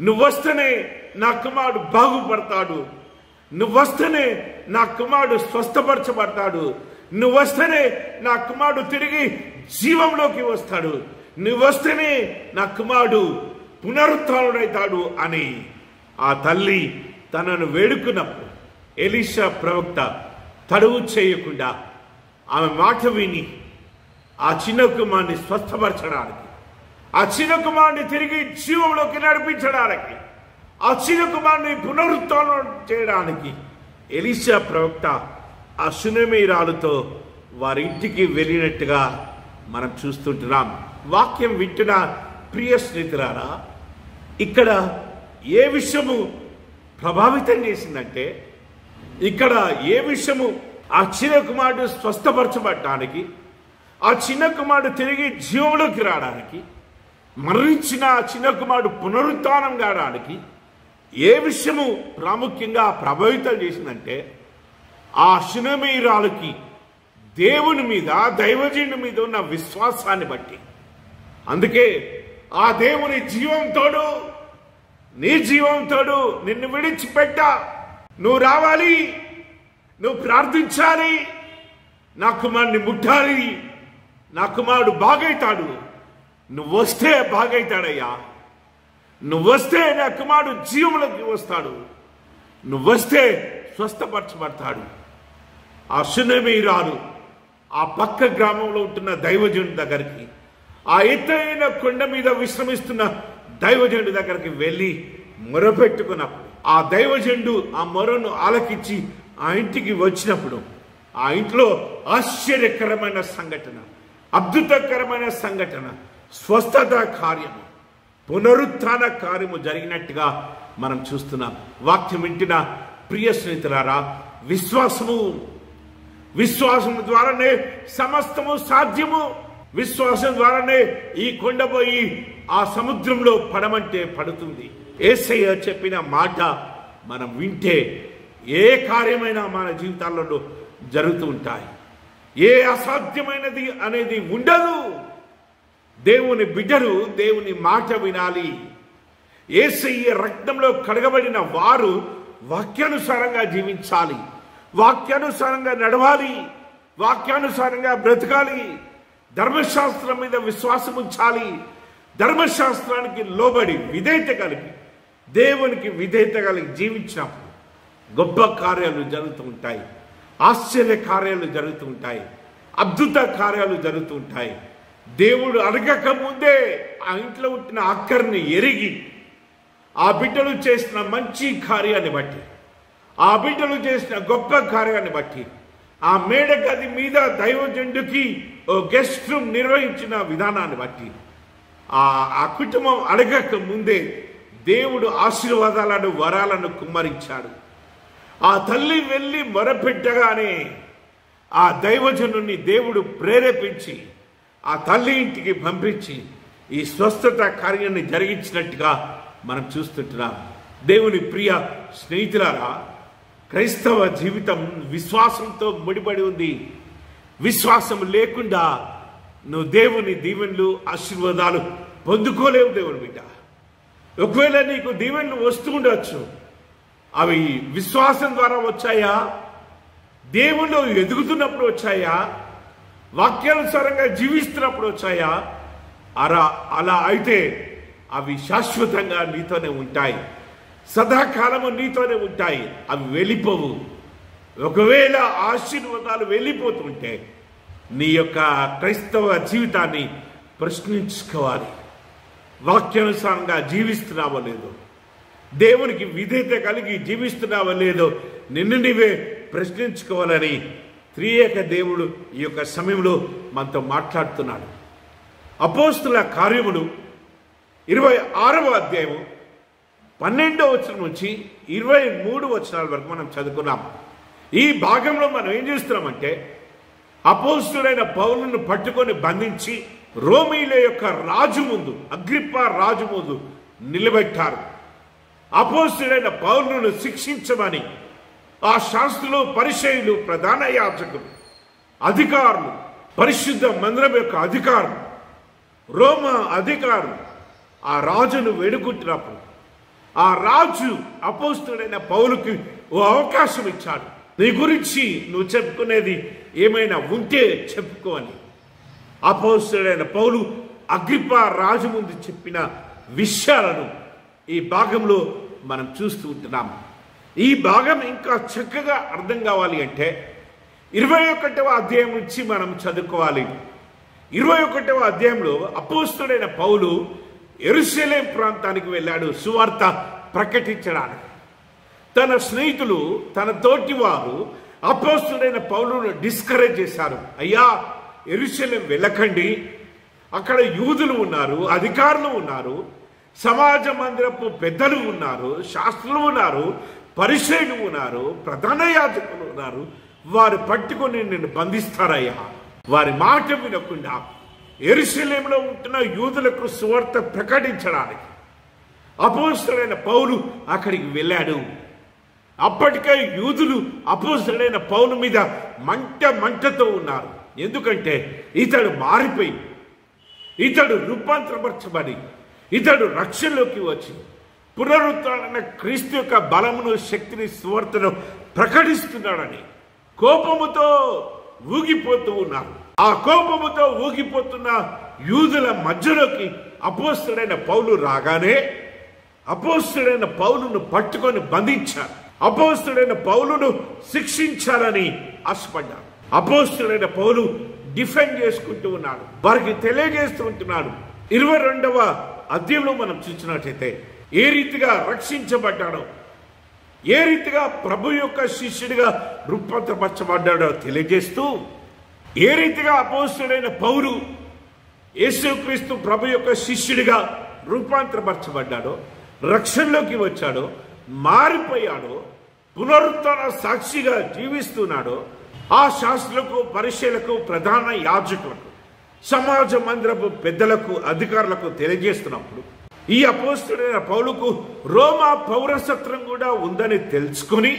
నువ్వు వస్తేనే నా కుమారుడు బాగుపడతాడు, నువ్వు వస్తేనే నా కుమారుడు స్వస్థపరచబడతాడు, నువ్వు వస్తేనే నా కుమారుడు తిరిగి జీవంలోకి వస్తాడు, నువ్వు వస్తేనే నా కుమారుడు పునరుత్థానుడైతాడు అని ఆ తల్లి తనను వేడుకున్నప్పుడు ఎలీషా ప్రవక్త తడువు చేయకుండా ఆమె మాట విని ఆ చిన్న కుమారుని స్వస్థపరచడానికి, ఆ చిన్న కుమారుని తిరిగి జీవంలోకి నడిపించడానికి, ఆ చిన్న కుమారుని పునరుత్థానం చేయడానికి ఎలీషా ప్రవక్త ఆ షూనేమీయురాలుతో వారింటికి వెళ్ళినట్టుగా మనం చూస్తుంటున్నాం. వాక్యం వింటున్న ప్రియ స్నేహితులారా, ఇక్కడ ఏ విషయము ప్రభావితం చేసిందంటే, ఇక్కడ ఏ విషయము ఆ చిన్న కుమారుడు స్వస్థపరచబడటానికి, ఆ చిన్న కుమారుడు తిరిగి జీవంలోకి రావడానికి, మరణించిన ఆ చిన్న కుమారుడు పునరుత్థానం కావడానికి ఏ విషయము ప్రాముఖ్యంగా ప్రభావితం చేసిందంటే, ఆ షూనేమీయురాలుకి దేవుని మీద, దైవజనుడి మీద ఉన్న విశ్వాసాన్ని బట్టి. అందుకే ఆ దేవుని జీవం తోడు, నీ జీవం తోడు, నిన్ను విడిచిపెట్టా, నువ్వు రావాలి, నువ్వు ప్రార్థించాలి, నా కుమారుని ముట్టాలి, నా కుమారుడు బాగైతాడు, నువ్వు వస్తే బాగైతాడయ్యా, నువ్వు వస్తే నా కుమారుడు జీవంలోకి వస్తాడు, నువ్వు వస్తే స్వస్థపరచబడతాడు. ఆ షూనేమీయురాలు ఆ పక్క గ్రామంలో ఉంటున్న దైవజనుడి దగ్గరికి, ఆ ఎత్తైన కొండ మీద విశ్రమిస్తున్న దైవజనుడి దగ్గరికి వెళ్ళి మొరపెట్టుకున్నప్పుడు ఆ దైవజనుడు ఆ మొరను ఆలకించి ఆ ఇంటికి వచ్చినప్పుడు ఆ ఇంట్లో ఆశ్చర్యకరమైన సంఘటన, అద్భుతకరమైన సంఘటన, స్వస్థత కార్యము, పునరుత్థాన కార్యము జరిగినట్టుగా మనం చూస్తున్నాం. వాక్యం వింటున్న ప్రియ స్నేహితులారా, విశ్వాసము ద్వారానే సమస్తము సాధ్యము. విశ్వాసం ద్వారానే ఈ కొండపోయి ఆ సముద్రంలో పడమంటే పడుతుంది. యేసయ్య చెప్పిన మాట మనం వింటే ఏ కార్యమైనా మన జీవితాలలో జరుగుతూ ఉంటాయి. ఏ అసాధ్యమైనది అనేది ఉండదు. దేవుని బిడ్డలు దేవుని మాట వినాలి. యేసయ్య రక్తంలో కడగబడిన వారు వాక్యానుసారంగా జీవించాలి, వాక్యానుసారంగా నడవాలి, వాక్యానుసారంగా బ్రతకాలి. ధర్మశాస్త్రం మీద విశ్వాసం ఉంచాలి. ధర్మశాస్త్రానికి లోబడి విధేయత కలిగి దేవునికి విధేయత కలిగి జీవించినప్పుడు గొప్ప కార్యాలు జరుగుతూ ఉంటాయి, ఆశ్చర్య కార్యాలు జరుగుతూ ఉంటాయి, అద్భుత కార్యాలు జరుగుతూ ఉంటాయి. దేవుడు అడగక ముందే ఆ ఇంట్లో ఉంటున్న అక్కర్ని ఎరిగి ఆ బిడ్డలు చేసిన మంచి కార్యాన్ని బట్టి, ఆ బిడ్డలు చేసిన గొప్ప కార్యాన్ని బట్టి, ఆ మేడ గది మీద దైవజనుడికి ఓ గెస్ట్ రూమ్ నిర్వహించిన విధానాన్ని బట్టి ఆ కుటుంబం అడగక ముందే దేవుడు ఆశీర్వాదాలను వరాలను కుమ్మరించాడు. ఆ తల్లి వెళ్ళి మొరపెట్టగానే ఆ దైవజనుని దేవుడు ప్రేరేపించి ఆ తల్లి ఇంటికి పంపించి ఈ స్వస్థత కార్యాన్ని జరిగించినట్టుగా మనం చూస్తుంటున్నాం. దేవుని ప్రియ స్నేహితులారా, క్రైస్తవ జీవితం విశ్వాసంతో ముడిపడి ఉంది. విశ్వాసం లేకుండా నువ్వు దేవుని దీవెనలు ఆశీర్వాదాలు పొందుకోలేవు. దేవుని బిడ్డ, ఒకవేళ నీకు దీవెనలు వస్తూ ఉండవచ్చు, అవి విశ్వాసం ద్వారా వచ్చాయా, దేవుళ్ళు ఎదుగుతున్నప్పుడు వచ్చాయా, వాక్యానుసారంగా జీవిస్తున్నప్పుడు వచ్చాయా? అలా అయితే అవి శాశ్వతంగా నీతోనే ఉంటాయి, సదాకాలము నీతోనే ఉంటాయి, అవి వెళ్ళిపోవు. ఒకవేళ ఆశీర్వాదాలు వెళ్ళిపోతుంటే నీ యొక్క క్రైస్తవ జీవితాన్ని ప్రశ్నించుకోవాలి. వాక్యానుసారంగా జీవిస్తున్నావో లేదో, దేవునికి విధేయత కలిగి జీవిస్తున్నావో లేదో నిన్ను నీవే ప్రశ్నించుకోవాలని త్రియేక దేవుడు ఈ యొక్క సమయంలో మనతో మాట్లాడుతున్నాడు. అపోస్తుల కార్యములు 26వ అధ్యాయము 12వ వచనం నుంచి 23 వచనాల వరకు మనం చదువుకున్నాం. ఈ భాగంలో మనం ఏం చేస్తున్నామంటే, అపోస్తులైన పౌలును పట్టుకొని బంధించి రోమీల యొక్క రాజు ముందు, అగ్రిప్పా రాజు ముందు నిలబెట్టారు. అపోస్తులైన పౌలును శిక్షించమని ఆ శాస్త్రులు, పరిసయ్యులు, ప్రధాన యాజకులు, అధికారులు, పరిశుద్ధ మందిరం యొక్క అధికారులు, రోమ అధికారులు ఆ రాజును వేడుకుంటున్నప్పుడు ఆ రాజు అపోస్తులైన పౌలుకి ఓ అవకాశం ఇచ్చాడు. నీ గురించి నువ్వు చెప్పుకునేది ఏమైనా ఉంటే చెప్పుకో అని. అపోస్తులైన పౌలు అగ్రిప్పా రాజు ముందు చెప్పిన విషయాలను ఈ భాగంలో మనం చూస్తూ ఉంటున్నాం. ఈ భాగం ఇంకా చక్కగా అర్థం కావాలి అంటే 21వ అధ్యాయం నుంచి మనం చదువుకోవాలి. 21వ అధ్యాయంలో అపోస్తులైన పౌలు యెరూషలేం ప్రాంతానికి వెళ్ళాడు సువార్త ప్రకటించడానికి. తన స్నేహితులు, తన తోటి వారు అపోస్తులైన పౌలును డిస్కరేజ్ చేశారు. అయ్యా, యెరూషలేం వెళ్ళకండి, అక్కడ యూదులు ఉన్నారు, అధికారులు ఉన్నారు, సమాజ మందిరపు పెద్దలు ఉన్నారు, శాస్త్రులు ఉన్నారు, పరిసయ్యులు ఉన్నారు, ప్రధాన యాజకులు ఉన్నారు, వారు పట్టుకొని నిన్ను బంధిస్తారయ్యా. వారి మాట వినకుండా యెరూషలేంలో ఉంటున్న యూదులకు సువార్త ప్రకటించడానికి అపోస్తలుడైన పౌలు అక్కడికి వెళ్ళాడు. అప్పటికే యూదులు అపోస్తలుడైన పౌలు మీద మంటతో ఉన్నారు. ఎందుకంటే ఇతడు మారిపోయి, ఇతడు రూపాంతరపరచబడి, ఇతడు రక్షణలోకి వచ్చి పునరుత్థాన క్రీస్తు యొక్క బలమును, శక్తిని, సువార్తను ప్రకటిస్తున్నాడని కోపముతో ఊగిపోతూ ఉన్నారు. ఆ కోపముతో ఊగిపోతున్న యూదుల మధ్యలోకి అపోస్తలుడైన పౌలు రాగానే అపోస్తలుడైన పౌలును పట్టుకొని బంధించారు. అపోస్తలుడైన పౌలును శిక్షించాలని ఆశపడ్డారు. అపోస్తలుడైన పౌలు డిఫెండ్ చేసుకుంటూ ఉన్నాడు, వారికి తెలియజేస్తూ ఉంటున్నాడు. 22వ అధ్యాయంలో మనం చూసినట్లయితే ఏ రీతిగా రక్షించబడ్డాడో, ఏ రీతిగా ప్రభు యొక్క శిష్యుడిగా రూపాంతరపరచబడ్డాడో తెలియజేస్తూ, ఏ రీతిగా అపోస్తలుడైన పౌలు యేసుక్రీస్తు ప్రభు యొక్క శిష్యుడిగా రూపాంతరపరచబడ్డాడో, రక్షణలోకి వచ్చాడో, మారిపోయాడో, పునరుత్థాన సాక్షిగా జీవిస్తున్నాడో ఆ శాస్త్రులకు, పరిచయులకు, ప్రధాన యాజకులకు, సమాజ మందిరపు పెద్దలకు, అధికారులకు తెలియజేస్తున్నప్పుడు ఈ అపోస్తుడైన పౌలుకు రోమా పౌరసత్వం కూడా ఉందని తెలుసుకుని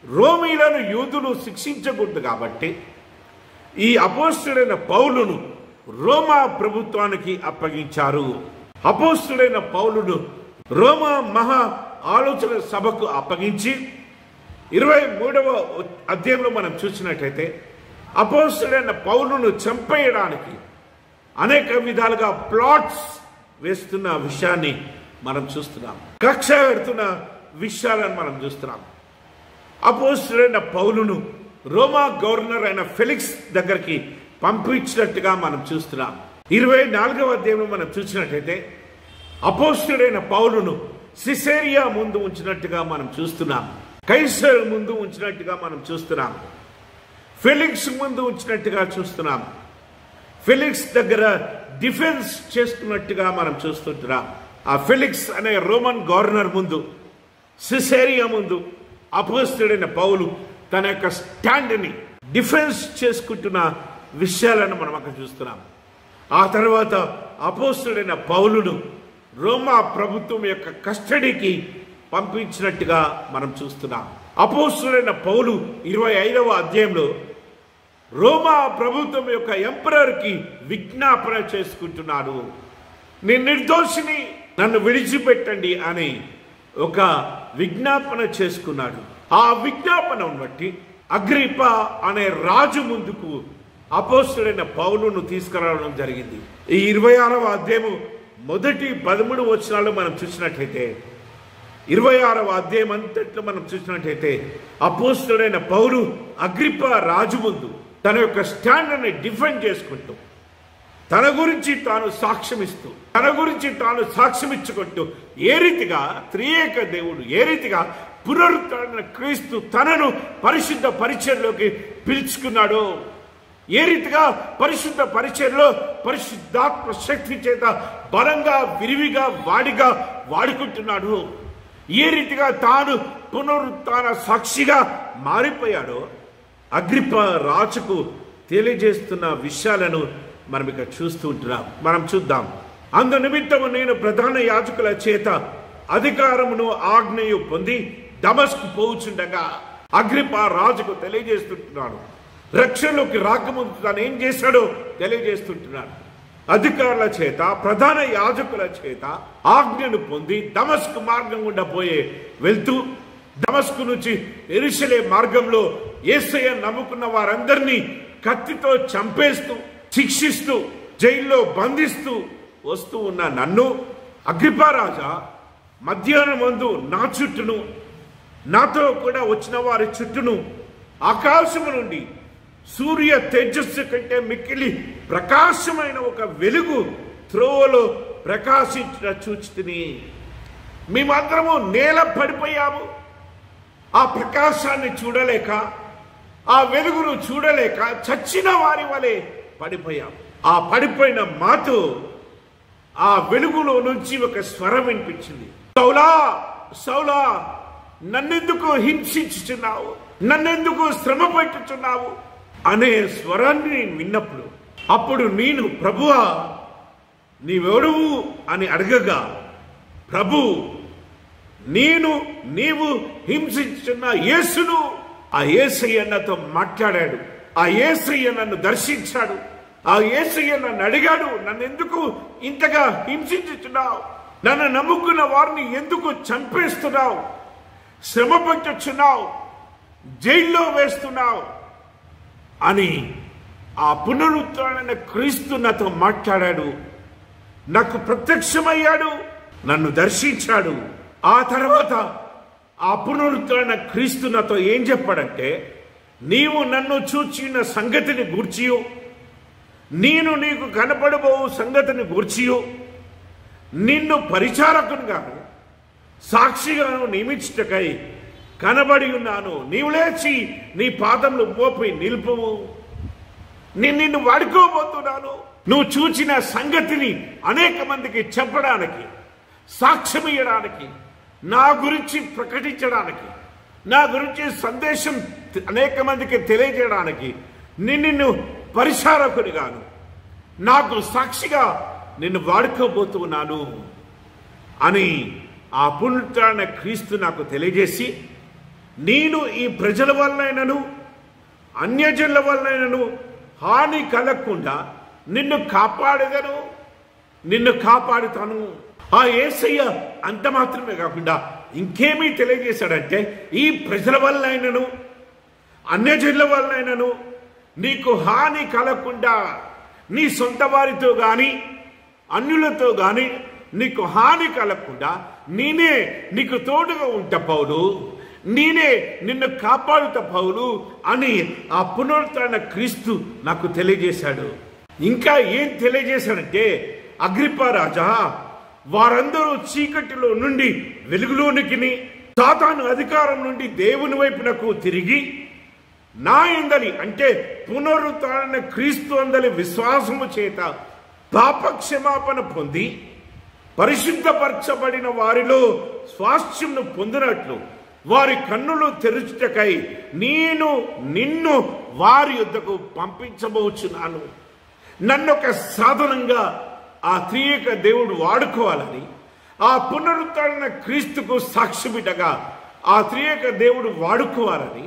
రోమీలను యూదులు శిక్షించకూడదు కాబట్టి ఈ అపోస్తుడైన పౌలును రోమా ప్రభుత్వానికి అప్పగించారు. అపోస్తుడైన పౌలును రోమా మహా ఆలోచన సభకు అప్పగించి 23వ అధ్యాయంలో మనం చూసినట్టయితే అపోస్తుడైన పౌలును చంపేయడానికి అనేక విధాలుగా ప్లాట్స్ వేస్తున్న విషయాన్ని మనం చూస్తున్నాం. కక్ష పెడుతున్న విషయాలను మనం చూస్తున్నాం. అపోస్తుడైన పౌలును రోమా గవర్నర్ అయిన ఫెలిక్స్ దగ్గరికి పంపించినట్టుగా మనం చూస్తున్నాం. 24వ అధ్యాయంలో మనం చూసినట్టయితే అపోస్తుడైన పౌలును సిసేరియా ముందు ఉంచినట్టుగా మనం చూస్తున్నాం. కైసర్ ముందు ఉంచినట్టుగా మనం చూస్తున్నాం. ఫెలిక్స్ ముందు ఉంచినట్టుగా చూస్తున్నాం. ఫెలిక్స్ దగ్గర డిఫెన్స్ చేస్తున్నట్టుగా మనం చూస్తుంటున్నాం. ఆ ఫెలిక్స్ అనే రోమన్ గవర్నర్ ముందు, సిసేరియా ముందు అపోస్తుడైన పౌలు తన యొక్క స్టాండ్ని డిఫెన్స్ చేసుకుంటున్న విషయాలను మనం అక్కడ చూస్తున్నాం. ఆ తర్వాత అపోస్తుడైన పౌలును రోమా ప్రభుత్వం యొక్క కస్టడీకి పంపించినట్టుగా మనం చూస్తున్నాం. అపోస్తుడైన పౌలు 25వ అధ్యాయంలో రోమా ప్రభుత్వం యొక్క ఎంపరర్కి విజ్ఞాపన చేసుకుంటున్నాడు. నేను నిర్దోషిని, నన్ను విడిచిపెట్టండి అని ఒక విజ్ఞాపన చేసుకున్నాడు. ఆ విజ్ఞాపనను బట్టి అగ్రిప్ప అనే రాజు ముందుకు అపోస్తుడైన పౌలును తీసుకురావడం జరిగింది. ఈ 26వ అధ్యాయము మొదటి 13 వచనాలు మనం చూసినట్లయితే, 26వ అధ్యాయం అంతట్లో మనం చూసినట్లయితే అపోస్తుడైన పౌలు అగ్రిప్ప రాజు ముందు తన యొక్క స్టాండ్ని డిఫెండ్ చేసుకుంటూ, తన గురించి తాను సాక్ష్యమిస్తూ, తన గురించి తాను సాక్ష్యమిచ్చుకుంటూ ఏ రీతిగా త్రియేక దేవుడు, ఏ రీతిగా పునరుత్థాన క్రీస్తు తనను పరిశుద్ధ పరిచర్లోకి పిలుచుకున్నాడో, ఏ రీతిగా పరిశుద్ధ పరిచర్లో పరిశుద్ధాత్మ శక్తి చేత బలంగా, విరివిగా, వాడిగా వాడుకుంటున్నాడు, ఏ రీతిగా తాను పునరుత్థాన సాక్షిగా మారిపోయాడో అగ్రిప్ప రాజుకు తెలియజేస్తున్న విషయాలను మనం ఇక్కడ చూస్తూ ఉంటున్నాం. మనం చూద్దాం. అందు నిమిత్తము నేను ప్రధాన యాజకుల చేత అధికారమును ఆజ్ఞయు పొంది దమస్కు పోవుచుండగా అగ్రిప్ప రాజుకు తెలియజేస్తుంటున్నాడు. రక్షణలోకి రాకముందు తాను ఏం చేశాడో తెలియజేస్తుంటున్నాడు. అధికారుల చేత, ప్రధాన యాజకుల చేత ఆజ్ఞను పొంది దమస్కు మార్గం గుండా వెళ్తూ దమస్కు నుంచి యెరూషలేము మార్గంలో యేసయ్య నమ్ముకున్న వారందరినీ కత్తితో చంపేస్తూ, శిక్షిస్తూ, జైల్లో బంధిస్తూ వస్తూ ఉన్న నన్ను అగ్రిప్ప రాజా మధ్యాహ్నం ముందు నా చుట్టూను, నాతో కూడా వచ్చిన వారి చుట్టూను ఆకాశము నుండి సూర్య తేజస్సు కంటే మిక్కిలి ప్రకాశమైన ఒక వెలుగు త్రోవలో ప్రకాశించిన చూచితిని. మేమందరము నేల పడిపోయాము. ఆ ప్రకాశాన్ని చూడలేక, ఆ వెలుగును చూడలేక చచ్చిన వారి వలె పడిపోయాము. ఆ పడిపోయిన మాతో ఆ వెలుగులో నుంచి ఒక స్వరం వినిపించింది. సౌలా, సౌలా, నన్నెందుకు హింసించుచున్నావు, నన్నెందుకు శ్రమ పెట్టుచున్నావు అనే స్వరాన్ని విన్నప్పుడు అప్పుడు నేను, ప్రభువా నీవెవడువు అని అడగగా, ప్రభు నీవు హింసించున్న యేసును, ఆ యేసయ్య నాతో మాట్లాడాడు, ఆ యేసయ్య నన్ను దర్శించాడు, ఆ యేసయ్య నన్ను అడిగాడు, నన్ను ఎందుకు ఇంతగా హింసించుచున్నావు, నన్ను నమ్ముకున్న వారిని ఎందుకు చంపేస్తున్నావు, శ్రమ పెట్టుచున్నావు, జైల్లో వేస్తున్నావు అని ఆ పునరుత్థాన క్రీస్తు నాతో మాట్లాడాడు, నాకు ప్రత్యక్షమయ్యాడు, నన్ను దర్శించాడు. ఆ తర్వాత ఆ పునరుత్థాన క్రీస్తు నాతో ఏం చెప్పాడంటే, నీవు నన్ను చూచిన సంగతిని గూర్చియు, నేను నీకు కనపడబో సంగతిని గూర్చియు, నిన్ను పరిచారకునిగాను సాక్షిగాను నియమించుటకై కనబడి ఉన్నాను. నీవు లేచి నీ పాదములు మోపి నిలుపుము. నేను నిన్ను వాడుకోబోతున్నాను, నువ్వు చూచిన సంగతిని అనేక మందికి చెప్పడానికి, సాక్ష్యం ఇవ్వడానికి, నా గురించి ప్రకటించడానికి, నా గురించి సందేశం అనేక మందికి తెలియజేయడానికి నిన్ను పరిచారకునిగాను, నాకు సాక్షిగా నిన్ను వాడుకోబోతున్నాను అని ఆ పునరుత్థాన క్రీస్తు నాకు తెలియజేసి, నేను ఈ ప్రజల వల్లైనను అన్యజనుల వల్లైనను హాని కలగకుండా నిన్ను కాపాడేదను, నిన్ను కాపాడుతాను. ఆ యేసయ్య అంత మాత్రమే కాకుండా ఇంకేమీ తెలియజేశాడంటే, ఈ ప్రజల వల్లైనను అన్యజనుల వల్లైనను నీకు హాని కలగకుండా, నీ సొంత వారితో కానీ అన్యులతో కానీ నీకు హాని కలగకుండా నేనే నీకు తోడుగా ఉంటా పౌలు, నేనే నిన్ను కాపాడుతా పౌలు అని ఆ పునరుత్థాన క్రీస్తు నాకు తెలియజేశాడు. ఇంకా ఏం తెలియజేశాడంటే, అగ్రిప్ప రాజా, వారందరూ చీకటిలో నుండి వెలుగులోనికి, సాతాను అధికారం నుండి దేవుని వైపునకు తిరిగి నా యందలి అంటే పునరుత్థాన క్రీస్తు అందలి విశ్వాసము చేత పాపక్షమాపణ పొంది పరిశుద్ధపరచబడిన వారిలో స్వాస్థ్యంను పొందినట్లు వారి కన్నులు తెరుచుటకై నేను నిన్ను వారి యొద్దకు పంపించబోచున్నాను. నన్ను ఒక సాధనంగా ఆ త్రియేక దేవుడు వాడుకోవాలని, ఆ పునరుత్థాన క్రీస్తుకు సాక్షిబిడ్డగా ఆ త్రియేక దేవుడు వాడుకోవాలని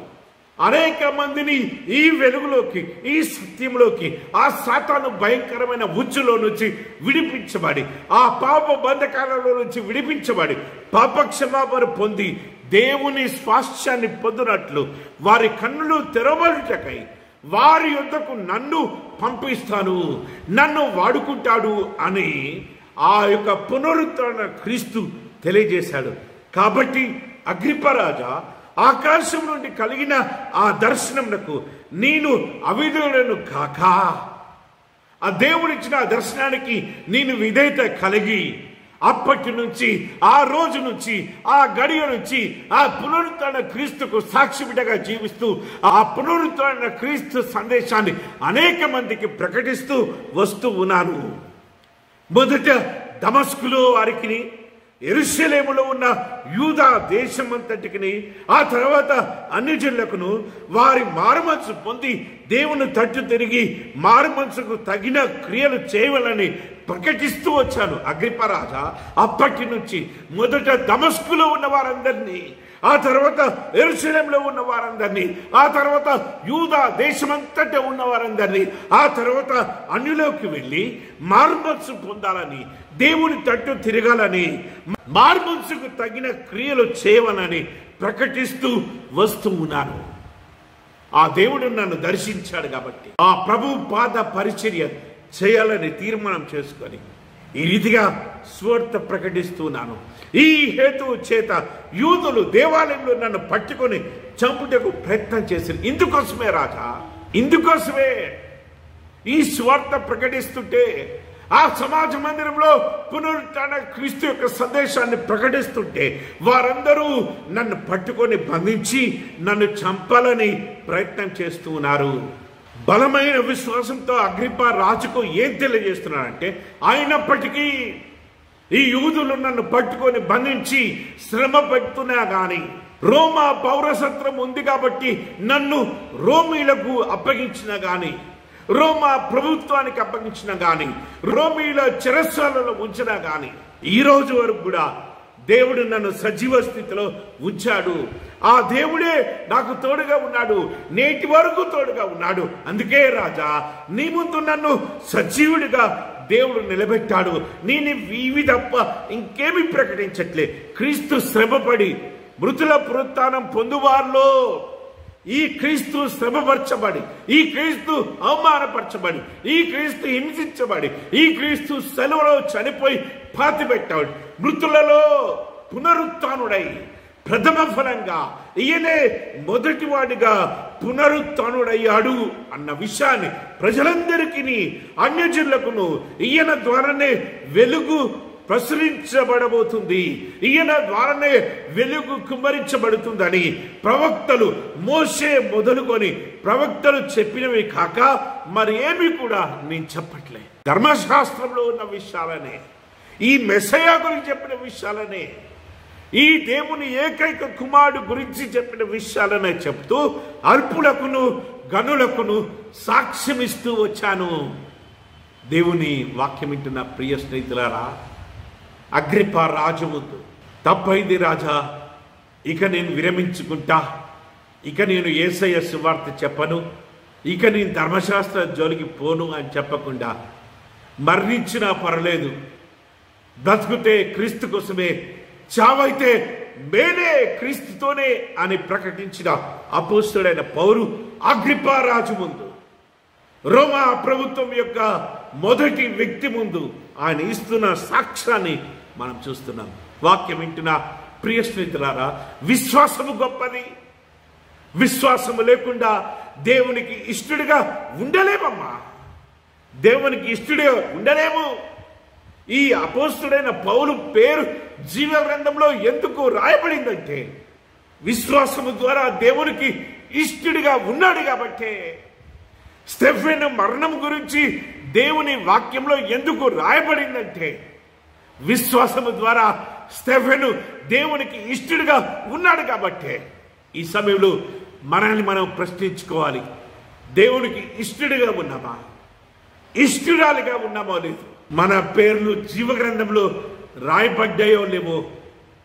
అనేక మందిని ఈ వెలుగులోకి, ఈ సత్యంలోకి, ఆ సాతాను భయంకరమైన ఉచ్చులో నుంచి విడిపించబడి, ఆ పాప బంధకాలలో నుంచి విడిపించబడి పాపక్షమాపణ పొంది దేవుని స్వాస్థ్యాన్ని పొందినట్లు వారి కన్నులు తెరవబడుటకై వారి యొద్దకు నన్ను పంపిస్తాను, నన్ను వాడుకుంటాడు అని ఆ యొక్క పునరుత్థాన క్రీస్తు తెలియజేశాడు. కాబట్టి అగ్రిప్ప రాజా, ఆకాశం నుండి కలిగిన ఆ దర్శనమునకు నేను అవిధేయుడను కాక, ఆ దేవుడిచ్చిన ఆ దర్శనానికి నేను విధేయత కలిగి అప్పటి నుంచి, ఆ రోజు నుంచి, ఆ గడియ నుంచి ఆ పునరుత్థాన క్రీస్తుకు సాక్షిబిడ్డగా జీవిస్తూ ఆ పునరుత్థాన క్రీస్తు సందేశాన్ని అనేక మందికి ప్రకటిస్తూ వస్తూ ఉన్నాను. మొదట దమస్కులో వారికి, యెరూషలేములో ఉన్న యూదా దేశమంతటికి, ఆ తర్వాత అన్ని జిల్లాకును వారి మారుమనసు పొంది దేవుని తట్టు తిరిగి మారుమనసుకు తగిన క్రియలు చేయవాలని ప్రకటిస్తూ వచ్చాను. అగ్రిప్ప రాజా, అప్పటి నుంచి మొదట దమస్కులో ఉన్న వారందరినీ, ఆ తర్వాత యెరూషలేములో ఉన్న వారందరినీ, ఆ తర్వాత యూదా దేశమంతటా ఉన్న వారందరినీ, ఆ తర్వాత అన్యులోకి వెళ్ళి మారుమనసు పొందాలని, దేవుని తట్టు తిరగాలని, మారుమనసుకు తగిన క్రియలు చేయవలని ప్రకటిస్తూ వస్తూ ఉన్నాను. ఆ దేవుడు నన్ను దర్శించాడు కాబట్టి ఆ ప్రభు పాద పరిచర్య చేయాలని తీర్మానం చేసుకొని ఈ రీతిగా స్వార్థ ప్రకటిస్తున్నాను. ఈ హేతువు చేత యూదులు దేవాలయంలో నన్ను పట్టుకొని చంపుటకు ప్రయత్నం చేశారు. ఇందుకోసమే రాజా, ఇందుకోసమే ఈ స్వార్థ ప్రకటిస్తుంటే, ఆ సమాజ మందిరంలో పునరుత్థాన క్రీస్తు యొక్క సందేశాన్ని ప్రకటిస్తుంటే వారందరూ నన్ను పట్టుకొని బంధించి నన్ను చంపాలని ప్రయత్నం చేస్తూ ఉన్నారు. బలమైన విశ్వాసంతో అగ్రిప్ప రాజుకు ఏం తెలియజేస్తున్నాడంటే, అయినప్పటికీ ఈ యూదులు నన్ను పట్టుకొని బంధించి శ్రమ పెడుతున్నా గాని, రోమా పౌరసత్వం ఉంది కాబట్టి నన్ను రోమీలకు అప్పగించిన గాని, రోమా ప్రభుత్వానికి అప్పగించిన గాని, రోమీల చెరసాలలో ఉంచినా గాని, ఈ రోజు వరకు కూడా దేవుడు నన్ను సజీవ స్థితిలో ఉంచాడు. ఆ దేవుడే నాకు తోడుగా ఉన్నాడు, నేటి వరకు తోడుగా ఉన్నాడు. అందుకే రాజా, నీ ముందు నన్ను సజీవుడిగా దేవుడు నిలబెట్టాడు. నేను ఇవి తప్ప ఇంకేమి ప్రకటించట్లే. క్రీస్తు శ్రమపడి మృతుల పునరుత్థానం పొందువారిలో ఈ క్రీస్తు శ్రమపరచబడి, ఈ క్రీస్తు అవమానపరచబడి, ఈ క్రీస్తు హింసించబడి, ఈ క్రీస్తు సెలవులో చనిపోయి పాతిపెట్టాడు, మృతులలో పునరుత్థానుడై ప్రథమ ఫలంగా ఈయనే మొదటివాడిగా పునరుత్థానుడయ్యాడు అన్న విషయాన్ని ప్రజలందరికీ, అన్యజనులకును ఈయన ద్వారానే వెలుగు ప్రచురించబడబోతుంది, ఈయన ద్వారానే వెలుగు కుమ్మరించబడుతుందని ప్రవక్తలు మోషే మొదలుకొని ప్రవక్తలు చెప్పినవి కాక మరి ఏమి కూడా నేను చెప్పట్లే. ధర్మశాస్త్రంలో ఉన్న విషయాలనే, ఈ మెస్సయా గురించి చెప్పిన విషయాలనే, ఈ దేవుని ఏకైక కుమారుడు గురించి చెప్పిన విషయాలనే చెప్తూ అల్పులకును గనులకును సాక్ష్యమిస్తూ వచ్చాను. దేవుని వాక్యం వింటున్న ప్రియ స్నేహితులారా, అగ్రిప్ప రాజు ముందు తప్పైంది రాజా, ఇక నేను విరమించుకుంటా, ఇక నేను యేసయ్య సువార్త చెప్పను, ఇక నేను ధర్మశాస్త్ర జోలికి పోను అని చెప్పకుండా మరణించినా పర్లేదు, బ్రతుకుతే క్రీస్తు కోసమే, చావైతే మేనే క్రీస్తుతోనే అని ప్రకటించిన అపోస్తలుడైన పౌలు అగ్రిప్ప రాజు ముందు, రోమా ప్రభుత్వం యొక్క మొదటి వ్యక్తి ముందు ఆయన ఇస్తున్న సాక్ష్యాన్ని మనం చూస్తున్నాం. వాక్యం వింటున్న ప్రియ స్నేహితులారా, విశ్వాసము గొప్పది. విశ్వాసము లేకుండా దేవునికి ఇష్టడుగా ఉండలేమమ్మా, దేవునికి ఇష్టడుగా ఉండలేము. ఈ అపోస్తలుడైన పౌలు పేరు జీవ గ్రంథంలో ఎందుకు రాయబడిందంటే విశ్వాసము ద్వారా దేవునికి ఇష్టడుగా ఉన్నాడు కాబట్టే. స్టెఫెను మరణం గురించి దేవుని వాక్యంలో ఎందుకు రాయబడిందంటే విశ్వాసము ద్వారా స్టెఫెను దేవునికి ఇష్టడుగా ఉన్నాడు కాబట్టే. ఈ సమయంలో మనల్ని మనం ప్రశ్నించుకోవాలి, దేవునికి ఇష్టడుగా ఉన్నామా, ఇష్టడాలుగా ఉన్నామో లేదు? మన పేర్లు జీవ గ్రంథంలో రాయబడ్డాయో లేవో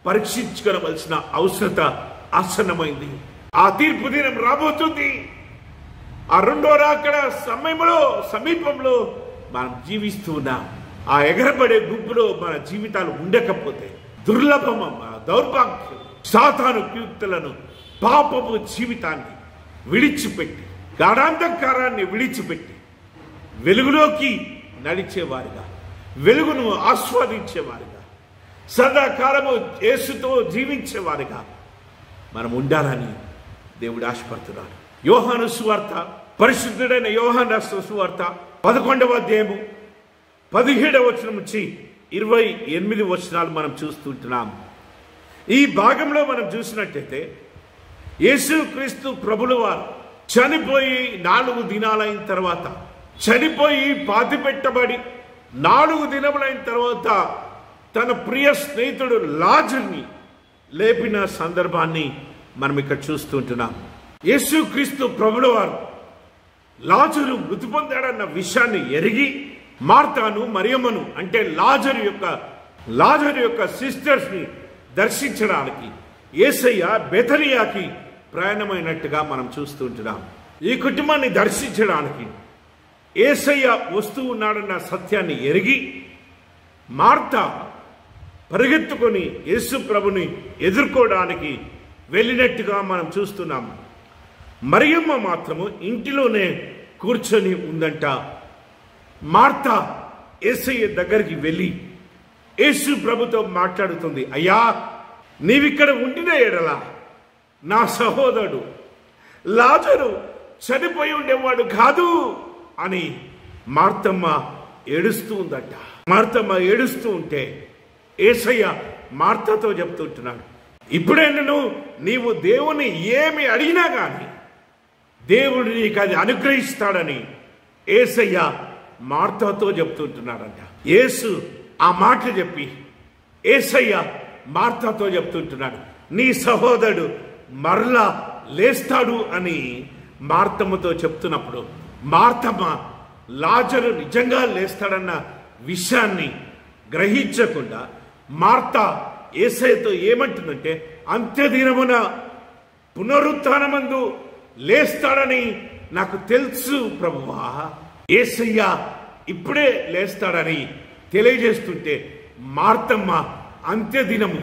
పరీక్షించుకోవలసిన అవసరత ఆసన్నమైంది. ఆ తీర్పు దినం రాబోతుంది. ఆ రెండో రాకడ సమీపంలో మనం జీవిస్తూ ఉన్నాం. ఆ ఎగరబడే గుంపులో మన జీవితాలు ఉండకపోతే దుర్లభమమ్మ, దౌర్భాగ్యం. సాతాను కీర్తులను, పాపపు జీవితాన్ని విడిచిపెట్టి, గాఢాంధకారాన్ని విడిచిపెట్టి వెలుగులోకి నడిచేవారుగా, వెలుగును ఆస్వాదించేవారుగా, సదాకాలము యేసుతో జీవించేవారుగా మనం ఉండాలని దేవుడు ఆశపడుతున్నాడు. యోహాను సువార్త, పరిశుద్ధుడైన యోహాను రాసిన సువార్త 11వ అధ్యాయము 17వ వచనం నుంచి 28 వచనాలు మనం చూస్తుంటున్నాం. ఈ భాగంలో మనం చూసినట్టయితే యేసుక్రీస్తు ప్రభుల వారు చనిపోయి 4 దినాలైన తర్వాత, చనిపోయి పాతిపెట్టబడి 4 దినములైన తర్వాత తన ప్రియ స్నేహితుడు లాజరుని లేపిన సందర్భాన్ని మనం ఇక్కడ చూస్తుంటున్నాం. యేసుక్రీస్తు ప్రభుల వారు లాజరు మృతి పొందాడన్న విషయాన్ని ఎరిగి మార్తాను, మరియమ్మను అంటే లాజరు యొక్క సిస్టర్స్ ని దర్శించడానికి యేసయ్య బెతనియాకి ప్రయాణమైనట్టుగా మనం చూస్తుంటున్నాం. ఈ కుటుంబాన్ని దర్శించడానికి యేసయ్య వస్తూ ఉన్నాడన్న సత్యాన్ని ఎరిగి మార్తా పరిగెత్తుకొని యేసు ప్రభుని ఎదుర్కోవడానికి వెళ్ళినట్టుగా మనం చూస్తున్నాం. మరియమ్మ మాత్రము ఇంటిలోనే కూర్చొని ఉందంట. మార్తా యేసయ్య దగ్గరికి వెళ్ళి యేసు ప్రభుతో మాట్లాడుతుంది. అయ్యా, నీవిక్కడ ఉండిన ఎడల నా సహోదరుడు లాజరు చనిపోయి ఉండేవాడు కాదు అని మార్తమ్మ ఏడుస్తూ ఉందట. మార్తమ్మ ఏడుస్తూ ఉంటే యేసయ్య మార్తతో చెప్తుంటున్నాడు, ఇప్పుడైనా నీవు దేవుని ఏమి అడిగినా కానీ దేవుడు నీకు అది అనుగ్రహిస్తాడని యేసయ్య మార్తతో చెప్తుంటున్నాడంట. యేసు ఆ మాటలు చెప్పి యేసయ్య మార్తతో చెప్తుంటున్నాడు, నీ సహోదరుడు మరలా లేస్తాడు అని మార్తమ్మతో చెప్తున్నప్పుడు మార్తమ్మ లాజరు నిజంగా లేస్తాడన్న విషయాన్ని గ్రహించకుండా మార్తా యేసయ్యతో ఏమంటుందంటే, అంత్యదినమున పునరుత్థానమందు లేస్తాడని నాకు తెలుసు ప్రభువా. యేసయ్య ఇప్పుడే లేస్తాడని తెలియజేస్తుంటే మార్తమ్మ అంత్యదినము,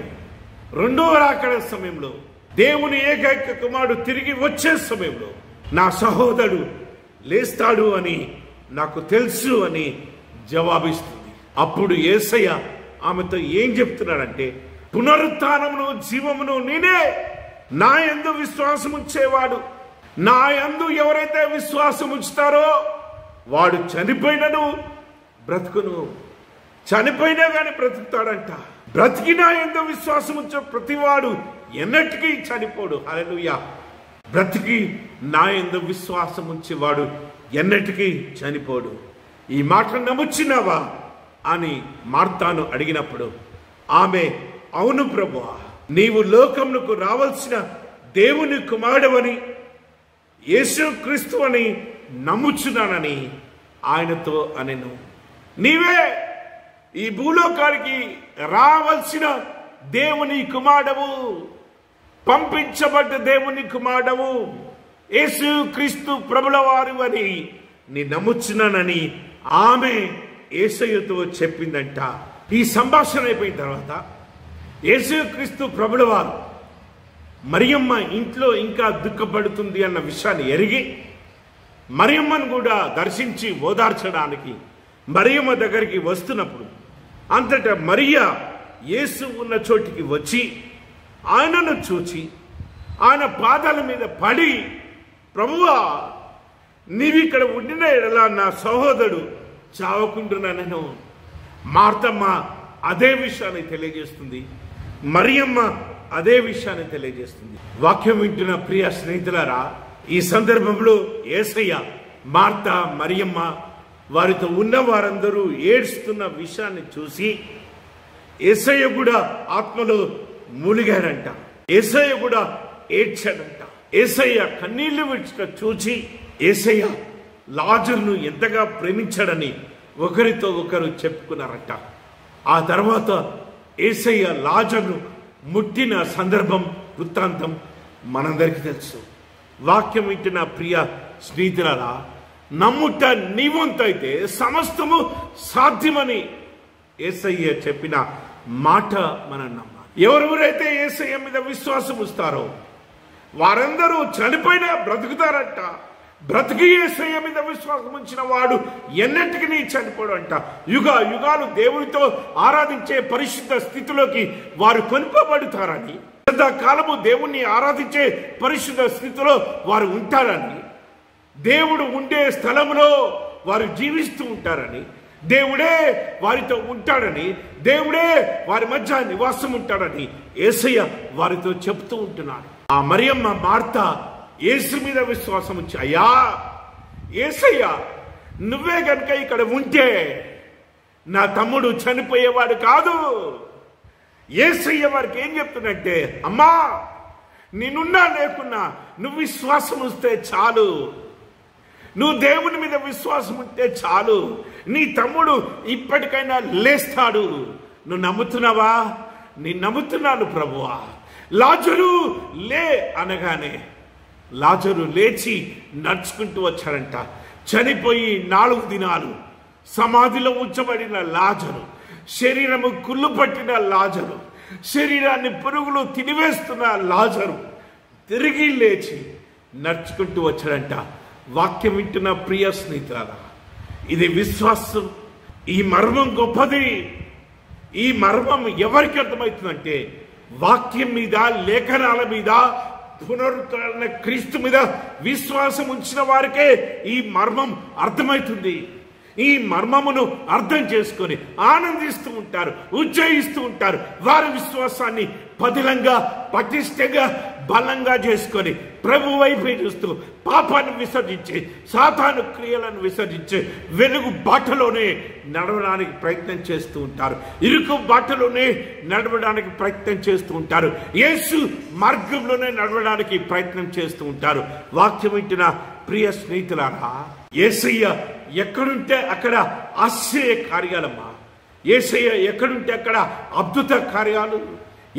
రెండవ రాకడ సమయంలో, దేవుని ఏకైక కుమారుడు తిరిగి వచ్చే సమయంలో నా సహోదరుడు లేస్తాడు అని నాకు తెలుసు అని జవాబిస్తుంది. అప్పుడు యేసయ్య ఆమెతో ఏం చెప్తున్నాడంటే, పునరుత్థానమును జీవమును నేనే. నా యందు విశ్వాసం ఉంచేవాడు, నా యందు ఎవరైతే విశ్వాసం ఉంచుతారో వాడు చనిపోయినను బ్రతుకును, చనిపోయినా కానీ బ్రతుకుతాడంట. బ్రతికినా ఎంతో విశ్వాసం ఉంచే ప్రతివాడు ఎన్నటికీ చనిపోడు. హల్లెలూయా. బ్రతికి నా ఎందు విశ్వాసం ఉంచేవాడు ఎన్నటికీ చనిపోడు. ఈ మాట నమ్ముచున్నావా అని మార్తాను అడిగినప్పుడు ఆమె, అవును ప్రభువా, నీవు లోకమునకు రావాల్సిన దేవుని కుమారుడవని, యేసుక్రీస్తు అని నమ్ముచున్నానని ఆయనతో అనెను. నీవే ఈ భూలోకానికి రావాల్సిన దేవుని కుమారుడవు, పంపించబడ్డ దేవుని కుమారుడవు, యేసుక్రీస్తు ప్రభుల వారు అని నీ నమ్ముచున్నానని ఆమె యేసయ్యతో చెప్పిందంట. ఈ సంభాషణ అయిపోయిన తర్వాత యేసుక్రీస్తు ప్రభుల వారు మరియమ్మ ఇంట్లో ఇంకా దుఃఖపడుతుంది అన్న విషయాన్ని ఎరిగి మరియమ్మను కూడా దర్శించి ఓదార్చడానికి మరియమ్మ దగ్గరికి వస్తున్నప్పుడు అంతటా మరియా యేసు ఉన్న చోటికి వచ్చి ఆయనను చూచి ఆయన పాదాల మీద పడి, ప్రభువా, నీవిక్కడ ఉండిన ఎడల నా సహోదరుడు చావకుంటున్నానను. మార్తమ్మ అదే విషయాన్ని తెలియజేస్తుంది, మరియమ్మ అదే విషయాన్ని తెలియజేస్తుంది. వాక్యం వింటున్న ప్రియ స్నేహితులారా, ఈ సందర్భంలో యేసయ్య, మార్త, మరియమ్మ వారితో ఉన్న వారందరూ ఏడ్స్తున్న విషయాన్ని చూసి యేసయ్య కూడా ఆత్మలో మూలిగాడంట. యేసయ్య కూడా ఏడ్చాడంట. యేసయ్య కన్నీళ్లు విడిచిన చూచి యేసయ్య లాజరును ఎంతగా ప్రేమించాడని ఒకరితో ఒకరు చెప్పుకున్నారట. ఆ తర్వాత యేసయ్య లాజరును ముట్టిన సందర్భం, వృత్తాంతం మనందరికీ తెలుసు. వాక్యం వింటున్న ప్రియ స్నేహితులారా, నమ్ముట నీ వంతైతే సమస్తము సాధ్యమని యేసయ్య చెప్పిన మాట మనం నమ్మాలి. ఎవరెవరైతే యేసయ్య మీద విశ్వాసం ఉంచుతారో వారందరూ చనిపోయినా బ్రతుకుతారంట. బ్రతికి యేసయ్య మీద విశ్వాసం ఉంచిన వాడు ఎన్నటికీ చనిపోడు అంట. యుగ యుగాలు దేవునితో ఆరాధించే పరిశుద్ధ స్థితిలోకి వారు కొనుకోబడతారని, కాలము దేవుణ్ణి ఆరాధించే పరిశుద్ధ స్థితిలో వారు ఉంటారని, దేవుడు ఉండే స్థలంలో వారు జీవిస్తూ ఉంటారని, దేవుడే వారితో ఉంటాడని, దేవుడే వారి మధ్య నివాసం ఉంటాడని యేసయ్య వారితో చెప్తూ ఉంటున్నాడు. ఆ మరియమ్మ, మార్త యేసు మీద విశ్వాసం ఉంచి, అయ్యా యేసయ్య, నువ్వే కనుక ఇక్కడ ఉంటే నా తమ్ముడు చనిపోయేవాడు కాదు. యేసయ్య వారికి ఏం చెప్తున్నట్టే, అమ్మా, నేనున్నా లేకున్నా నువ్వు విశ్వాసం ఉంచితే చాలు, నువ్వు దేవుని మీద విశ్వాసం ఉంటే చాలు, నీ తమ్ముడు ఇప్పటికైనా లేస్తాడు. నువ్వు నమ్ముతున్నావా? నేను నమ్ముతున్నాను ప్రభువా. లాజరు లే అనగానే లాజరు లేచి నడుచుకుంటూ వచ్చాడంట. చనిపోయి 4 దినాలు సమాధిలో ఉంచబడిన లాజరు, శరీరము కుళ్ళు పట్టిన లాజరు, శరీరాన్ని పురుగులు తినివేస్తున్న లాజరు తిరిగి లేచి నడుచుకుంటూ వచ్చాడంట. వాక్యం వింటున్న ప్రియ స్నేహితులారా, ఇది విశ్వాసం. ఈ మర్మం గొప్పది. ఈ మర్మం ఎవరికి అర్థమవుతుందంటే వాక్యం మీద, లేఖనాల మీద, పునరుద్ధరణ క్రీస్తు మీద విశ్వాసం ఉంచిన వారికే ఈ మర్మం అర్థమవుతుంది. ఈ మర్మమును అర్థం చేసుకొని ఆనందిస్తూ ఉంటారు, ఉజ్జయిస్తూ ఉంటారు. వారి విశ్వాసాన్ని పదిలంగా, పటిష్టంగా, బలంగా చేసుకొని ప్రభు వైపే చూస్తూ పాపాన్ని విసర్జించి, సాతాను క్రియలను విసర్జించి వెలుగు బాటలోనే నడవడానికి ప్రయత్నం చేస్తూ ఉంటారు. ఇరుకు బాటలోనే నడవడానికి ప్రయత్నం చేస్తూ ఉంటారు. యేసు మార్గంలోనే నడవడానికి ప్రయత్నం చేస్తూ ఉంటారు. వాక్యం వింటున్న ప్రియ స్నేహితులారా, యేసయ్య ఎక్కడుంటే అక్కడ ఆశ్చర్య కార్యాలమ్మా. యేసయ్య ఎక్కడుంటే అక్కడ అద్భుత కార్యాలు.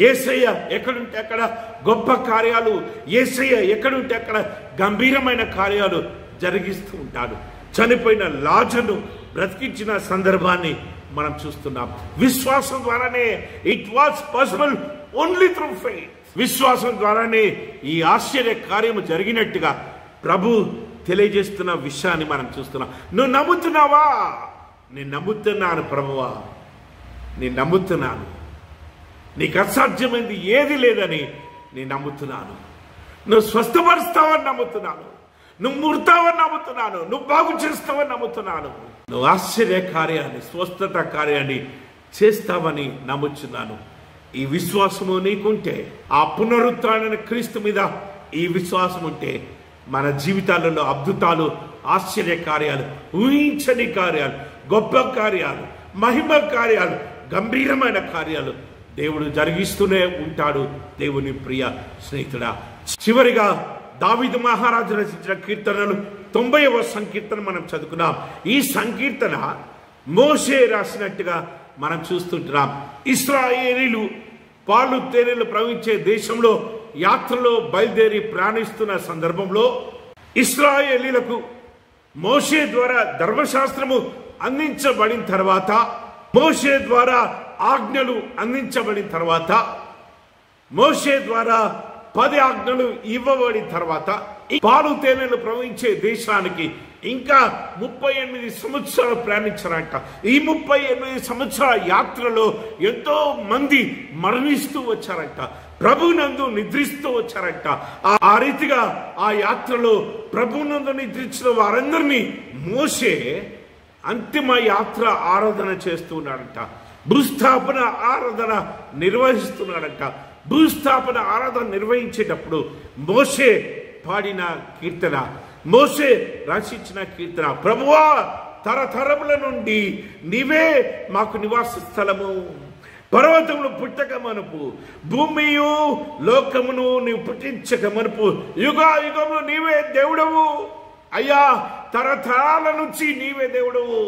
యేసయ్య ఎక్కడుంటే అక్కడ గొప్ప కార్యాలు. యేసయ్య ఎక్కడుంటే అక్కడ గంభీరమైన కార్యాలు జరిగిస్తూ ఉంటాడు. చనిపోయిన లాజరును బ్రతికించిన సందర్భాన్ని మనం చూస్తున్నాం. విశ్వాసం ద్వారానే it was possible only through faith. విశ్వాసం ద్వారానే ఈ ఆశ్చర్య కార్యము జరిగినట్టుగా ప్రభు తెలియజేస్తున్న విషయాన్ని మనం చూస్తున్నాం. నువ్వు నమ్ముతున్నావా? నేను నమ్ముతున్నాను ప్రభువా, నేను నమ్ముతున్నాను. నీకు అసాధ్యమైంది ఏది లేదని నేను నమ్ముతున్నాను. నువ్వు స్వస్థపరుస్తావని నమ్ముతున్నాను. నువ్వు ముడతావని నమ్ముతున్నాను, నువ్వు బాగు చేస్తావని నమ్ముతున్నాను, నువ్వు ఆశ్చర్య కార్యాన్ని, స్వస్థత కార్యాన్ని చేస్తావని నమ్ముచున్నాను. ఈ విశ్వాసము నీకుంటే, ఆ పునరుత్థాన క్రీస్తు మీద ఈ విశ్వాసం ఉంటే మన జీవితాలలో అద్భుతాలు, ఆశ్చర్య కార్యాలు, ఊహించని కార్యాలు, గొప్ప కార్యాలు, మహిమ కార్యాలు, గంభీరమైన కార్యాలు దేవుడు జరిగిస్తూనే ఉంటాడు. దేవుని ప్రియ స్నేహితుడా, చివరిగా దావీదు మహారాజు రచించిన కీర్తనలు 90వ సంకీర్తన మనం చదువుకున్నాం. ఈ సంకీర్తన మోషే రాసినట్టుగా మనం చూస్తుంటున్నాం. ఇశ్రాయేలీలు పాలు తేనెలు ప్రవహించే దేశంలో యాత్రలో బయలుదేరి ప్రయాణిస్తున్న సందర్భంలో ఇశ్రాయేలీలకు మోషే ద్వారా ధర్మశాస్త్రము అందించబడిన తర్వాత, మోషే ద్వారా ఆజ్ఞలు అందించబడిన తర్వాత, మోషే ద్వారా 10 ఆజ్ఞలు ఇవ్వబడిన తర్వాత పాలు తేనెలు ప్రవహించే దేశానికి ఇంకా 38 సంవత్సరాలు ప్రయాణించారంట. ఈ 38 సంవత్సరాల యాత్రలో ఎంతో మంది మరణిస్తూ వచ్చారంట, ప్రభునందు నిద్రిస్తూ వచ్చారంట. ఆ రీతిగా ఆ యాత్రలో ప్రభునందు నిద్రించిన వారందరినీ మోషే అంతిమ యాత్ర ఆరాధన చేస్తున్నాడంట. భూస్థాపన ఆరాధన నిర్వహిస్తున్నాడంట. భూస్థాపన ఆరాధన నిర్వహించేటప్పుడు మోషే పాడిన కీర్తన, మోషే రచించిన కీర్తన, ప్రభువా తరతరముల నుండి నీవే మాకు నివాస స్థలము, పర్వతములు పుట్టక మనుపు, భూమియు లోకమును నీవు పుట్టించక మనుపు, యుగాయుగములు నీవే దేవుడవు. అయ్యా, తరతరాల నుంచి నీవే దేవుడవు.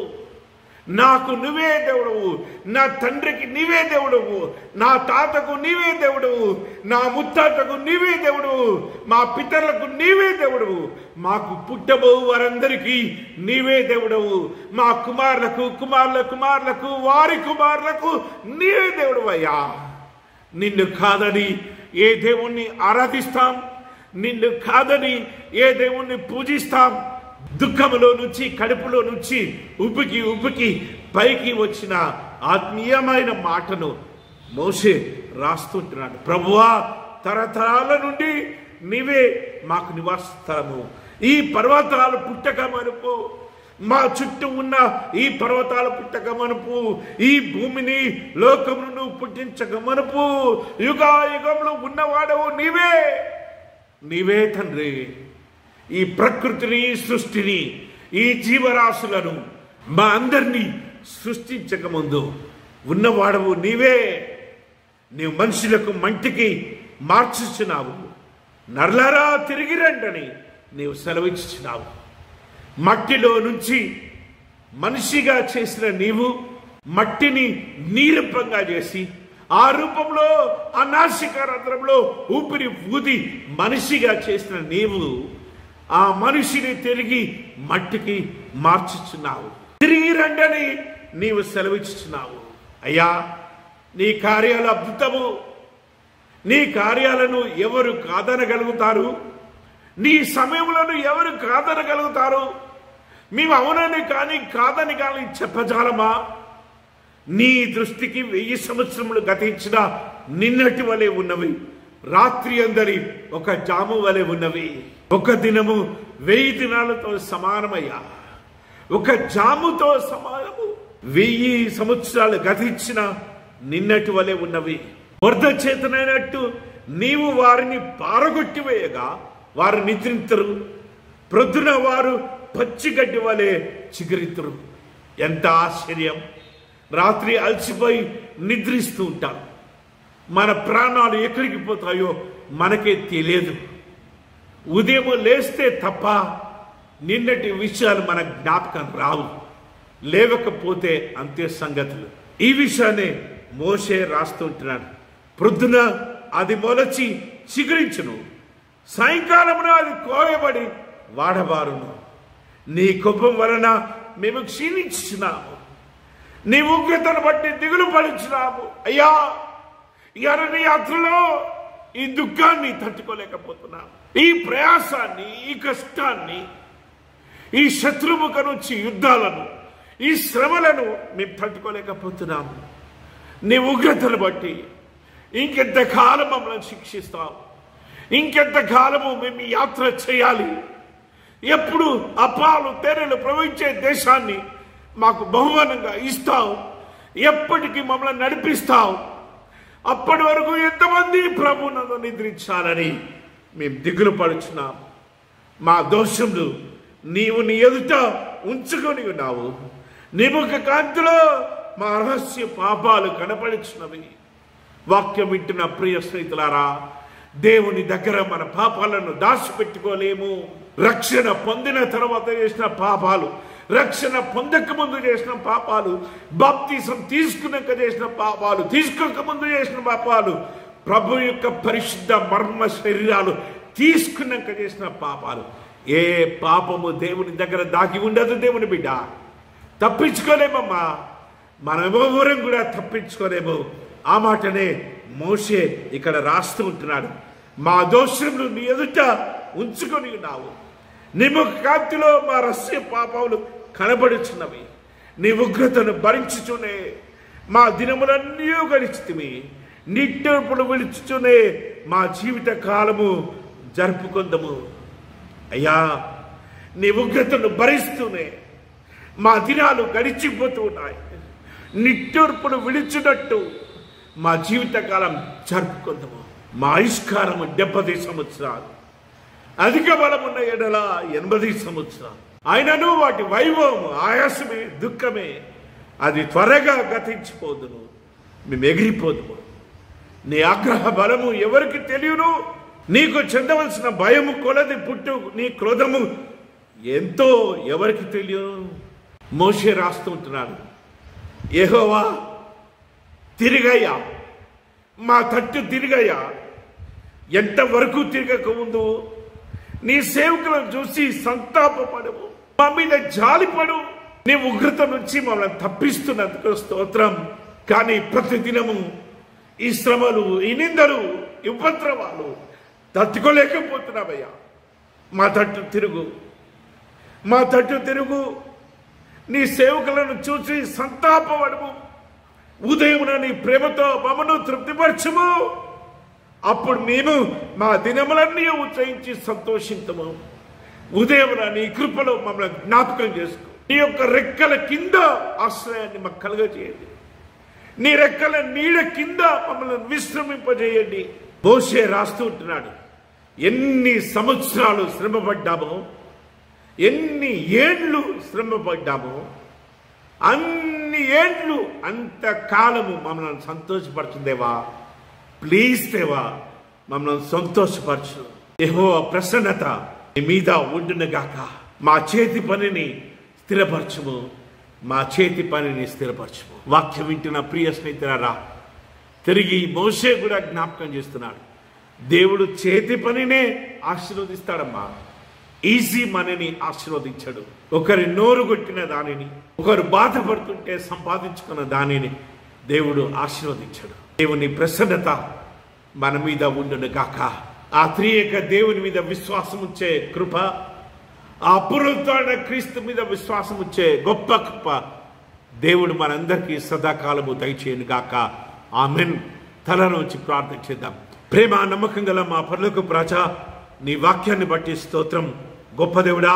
నాకు నువ్వే దేవుడవు, నా తండ్రికి నీవే దేవుడవు, నా తాతకు నీవే దేవుడవు, నా ముత్తాతకు నీవే దేవుడవు, మా పితరులకు నీవే దేవుడవు, మాకు పుట్టబో వారందరికీ నీవే దేవుడవు, మా కుమారులకు కుమారుల కుమారులకు వారి కుమారులకు నీవే దేవుడవు. అయ్యా, నిన్ను కాదని ఏ దేవుణ్ణి ఆరాధిస్తాం? నిన్ను కాదని ఏ దేవుణ్ణి పూజిస్తాం? దుఃఖములో నుంచి, కడుపులో నుంచి ఉబ్బికి ఉబ్బికి పైకి వచ్చిన ఆత్మీయమైన మాటను మోషే రాస్తుంటున్నాడు. ప్రభువా, తరతరాల నుండి నీవే మాకు నివాస స్థలము, ఈ పర్వతాలు పుట్టక మనుపు, మా చుట్టూ ఉన్న ఈ పర్వతాలు పుట్టక మనుపు, ఈ భూమిని లోకమును పుట్టించక మనుపు, యుగాయుగంలో ఉన్నవాడవు నీవే. నీవే తండ్రి. ఈ ప్రకృతిని, సృష్టిని, ఈ జీవరాశులను, మా అందరినీ సృష్టించక ముందు ఉన్నవాడవు నీవే. నీవు మనుషులకు మంటికి మార్చుచున్నావు, నర్లారా తిరిగి రండని నీవు సెలవిచ్చుచున్నావు. మట్టిలో నుంచి మనిషిగా చేసిన నీవు మట్టిని నీరూపంగా చేసి, ఆ రూపంలో, ఆ నాసిక రంధ్రంలో ఊపిరి ఊది మనిషిగా చేసిన నీవు ఆ మనిషిని తిరిగి మట్టికి మార్చుచున్నావు. తిరిగి రండని నీవు సెలవిచ్చుచున్నావు. అయ్యా, నీ కార్యాలు అద్భుతము. నీ కార్యాలను ఎవరు కాదనగలుగుతారు? నీ సమయములను ఎవరు కాదనగలుగుతారు? మేము అవునని కానీ కాదని కానీ చెప్పజాలమా? నీ దృష్టికి 1000 సంవత్సరములు గతించిన నిన్నటి వలె ఉన్నవి, రాత్రి అందరి ఒక జాము వలె ఉన్నవి. ఒక దినము 1000 దినాలతో సమానమయ్యా, ఒక జాముతో సమానము. 1000 సంవత్సరాలు గతించిన నిన్నటి వలె ఉన్నవి. వరద చేతనైనట్టు నీవు వారిని పారగొట్టివేయగా వారు నిద్రింతరు, ప్రొద్దున వారు పచ్చిగడ్డి వలె చిగురితురు. ఎంత ఆశ్చర్యం! రాత్రి అలసిపోయి నిద్రిస్తూ ఉంటాం. మన ప్రాణాలు ఎక్కడికి పోతాయో మనకే తెలియదు. ఉదయం లేస్తే తప్ప నిన్నటి విషయాలు మన జ్ఞాపకం రావు. లేవకపోతే అంతే సంగతులు. ఈ విషయాన్ని మోషే రాస్తుంటున్నాడు. ప్రొద్దున అది మొలచి చిగురించును, సాయంకాలమున అది కోయబడి వాడబారును. నీ కోపం వలన మేము క్షీణించున్నాము, నీ ఉగ్రతను బట్టి దిగులు పడుచున్నాము. అయ్యా, ఈ అరణ్య యాత్రలో ఈ దుఃఖాన్ని తట్టుకోలేకపోతున్నాము, ఈ ప్రయాసాన్ని, ఈ కష్టాన్ని, ఈ శత్రుముఖ నుంచి యుద్ధాలను, ఈ శ్రమలను మేము తట్టుకోలేకపోతున్నాము. నీ ఉగ్రతను బట్టి ఇంకెంత కాలం మమ్మల్ని శిక్షిస్తావు? ఇంకెంత కాలము మేము ఈ యాత్ర చేయాలి? ఎప్పుడు అపాలు తేనెలు ప్రవహించే దేశాన్ని మాకు బహుమానంగా ఇస్తావు, ఎప్పటికీ మమ్మల్ని నడిపిస్తావు. అప్పటి వరకు ఎంతమంది ప్రభువును నిద్రించాలని మేము దిగులు పడుచున్నాం. మా దోషములు నీవు నీ ఎదుట ఉంచుకొని ఉన్నావు. నీ ముఖ కాంతిలో మా రహస్య పాపాలు కనపడుచున్నవి. వాక్యం వింటున్న ప్రియ స్నేహితులారా, దేవుని దగ్గర మన పాపాలను దాచిపెట్టుకోలేము. రక్షణ పొందిన తర్వాత చేసిన పాపాలు, రక్షణ పొందక ముందు చేసిన పాపాలు, బాప్తిసం తీసుకున్నాక చేసిన పాపాలు, తీసుకోక ముందు చేసిన పాపాలు, ప్రభు యొక్క పరిశుద్ధ మర్మ శరీరాలు తీసుకున్నాక చేసిన పాపాలు, ఏ పాపము దేవుని దగ్గర దాగి ఉండదు. దేవుని బిడ్డ తప్పించుకోలేమమ్మా, మనమెవరం కూడా తప్పించుకోలేము. ఆ మాటనే మోషే ఇక్కడ రాస్తూ ఉంటున్నాడు. మా దోషములు నీ ఎదుట ఉంచుకొని ఉన్నావు. నీ ముఖ కాంతిలో మా రహస్య పాపాలు కనబడుచున్నవి. నీ ఉగ్రతను భరించుచునే మా దినములన్నీ గడిచితివి. నిట్టూర్పులు విడుచుచునే మా జీవిత కాలము జరుపుకుందము. అయ్యా, నీ ఉగ్రతను భరిస్తూనే మా దినాలు గడిచిపోతూ ఉన్నాయి. నిట్టూర్పులు విడిచినట్టు మా జీవితకాలం జరుపుకుందాము. మా ఆయుష్కాలము 70 సంవత్సరాలు, అధిక బలమున్న ఎడల 80 సంవత్సరాలు. అయినను వాటి వైభవం ఆయాసమే, దుఃఖమే. అది త్వరగా గతించిపోదును, మేము ఎగిరిపోదుము. నీ ఆగ్రహ బలము ఎవరికి తెలియను. నీకు చెందవలసిన భయము కొలది పుట్టు నీ క్రోధము ఎంతో ఎవరికి తెలియను. మోషే రాస్తూ ఉంటున్నాడు, యెహోవా తిరిగయ్యా, మా తట్టు తిరిగయ్యా. ఎంతవరకు తిరగక ముందు నీ సేవకులను చూసి సంతాపపడము, మా మీద జాలిపడు. నీ ఉగ్రత నుంచి మమ్మల్ని తప్పిస్తున్నందుకు స్తోత్రం. కానీ ప్రతిదినము ఈ శ్రమలు, ఈ నిందలు, ఈ ఉపద్రవాలు తట్టుకోలేకపోతున్నావయ్యా. మా తట్టు తిరుగు, మా తట్టు తిరుగు. నీ సేవకులను చూసి సంతాపపడము. ఉదయమున నీ ప్రేమతో మమ్మను తృప్తిపరచము. అప్పుడు మేము మా దినములన్నీ ఉత్సహించి సంతోషించము. ఉదయమున నీ కృపలో మమ్మల్ని జ్ఞాపకం చేసుకో. నీ యొక్క రెక్కల కింద ఆశ్రయాన్ని మాకు కలుగజేయండి. నీ రెక్కల నీడ కింద మమ్మల్ని విశ్రమింపజేయండి. మోషే రాస్తూ ఉంటున్నాడు, ఎన్ని సంవత్సరాలు శ్రమపడ్డామో, ఎన్ని ఏండ్లు శ్రమపడ్డామో, అన్ని ఏండ్లు అంత కాలము మమ్మల్ని సంతోషపరచుదేవా. ప్లీజ్ దేవా, మమ్మల్ని సంతోషపరచు. యెహోవా ప్రసన్నత నీ మీద ఉండునుగాక. మా చేతి పనిని స్థిరపరచుము, మా చేతి పనిని స్థిరపరచుము. వాక్యం వింటున్న ప్రియ స్నేహితులారా, తిరిగి మోషే కూడా జ్ఞాపకం చేస్తున్నాడు, దేవుడు చేతి పనినే ఆశీర్వదిస్తాడమ్మా. ఈజీ మనీని ఆశీర్వదించాడు. ఒకరి నోరు కొట్టిన దానిని, ఒకరు బాధపడుతుంటే సంపాదించుకున్న దానిని దేవుడు ఆశీర్వదించాడు. దేవుని ప్రసన్నత మన మీద ఉండును గాక. ఆ త్రియేక దేవుని మీద విశ్వాసం ఉంచే కృప, ఆ పునరుద్ధరణ క్రీస్తు మీద విశ్వాసం ఉంచే గొప్ప కృప దేవుడు మనందరికీ సదాకాలము దయచేయను గాక. ఆమెన్. తలలోంచి ప్రార్థన చేద్దాం. ప్రేమ నమ్మకం గల మా పరలోకపు రాజా, నీ వాక్యాన్ని బట్టి స్తోత్రం. గొప్ప దేవుడా,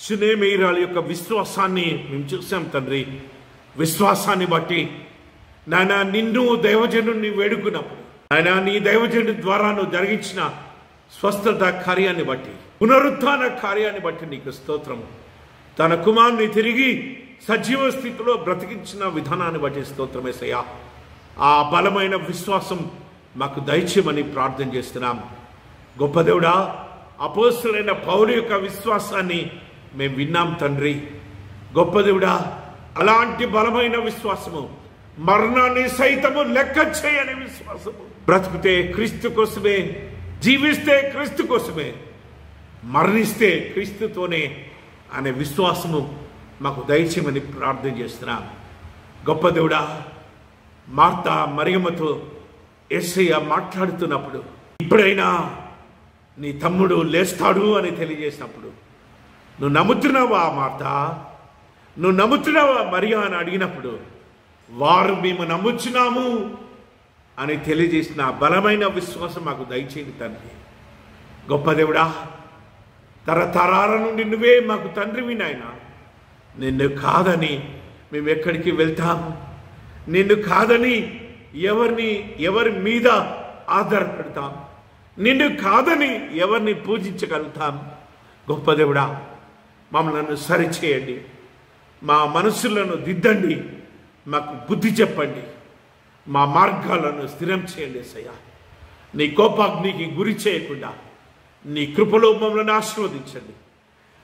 షూనేమీయురాల యొక్క విశ్వాసాన్ని మేము చూసాం తండ్రి. విశ్వాసాన్ని బట్టి నాయన నిన్ను దైవజనుడిని వేడుకున్నప్పుడు, ఆయన నీ దైవజనుడి ద్వారా నువ్వు జరిగించిన స్వస్థత కార్యాన్ని బట్టి, పునరుత్థాన కార్యాన్ని బట్టి నీకు స్తోత్రం. తన కుమారుని తిరిగి సజీవ స్థితిలో బ్రతికించిన విధానాన్ని బట్టి స్తోత్రమేసయ్యా. ఆ బలమైన విశ్వాసం మాకు దయచేయమని ప్రార్థన చేస్తున్నాం. గొప్ప దేవుడా, అపోస్తలుడైన పౌలు యొక్క విశ్వాసాన్ని మేము విన్నాం తండ్రి. గొప్ప దేవుడా, అలాంటి బలమైన విశ్వాసము, మరణాన్ని సైతము లెక్క చేయని విశ్వాసము, బ్రతికితే క్రీస్తు కోసమే, జీవిస్తే క్రీస్తు కోసమే, మరణిస్తే క్రీస్తుతోనే అనే విశ్వాసము మాకు దయచేయమని ప్రార్థన చేస్తున్నాం. గొప్ప దేవుడా, మార్తా మరియమ్మతో యేసయ్య మాట్లాడుతున్నప్పుడు, ఇప్పుడైనా నీ తమ్ముడు లేస్తాడు అని తెలియజేసినప్పుడు, నువ్వు నమ్ముతున్నావా మార్తా, నువ్వు నమ్ముతున్నావా మరియా అని అడిగినప్పుడు, వారు మేము నమ్ముచున్నాము అని తెలియజేసిన బలమైన విశ్వాసం మాకు దయచేయండి తండ్రి. గొప్ప దేవుడా, తరతరాల నుండి నువ్వే మాకు తండ్రివి నాయన. నిన్ను కాదని మేము ఎక్కడికి వెళ్తాము? నిన్ను కాదని ఎవరి మీద ఆధారపడతాం? నిన్ను కాదని ఎవరిని పూజించగలుగుతాం? గొప్ప దేవుడా, మమ్మల్ని సరిచేయండి, మా మనసులను దిద్దండి, మాకు బుద్ధి చెప్పండి, మా మార్గాలను స్థిరం చేయండి యేసయ్యా. నీ కోపాగ్నికి గురి చేయకుండా నీ కృపలో మమ్మల్ని ఆశీర్వదించండి.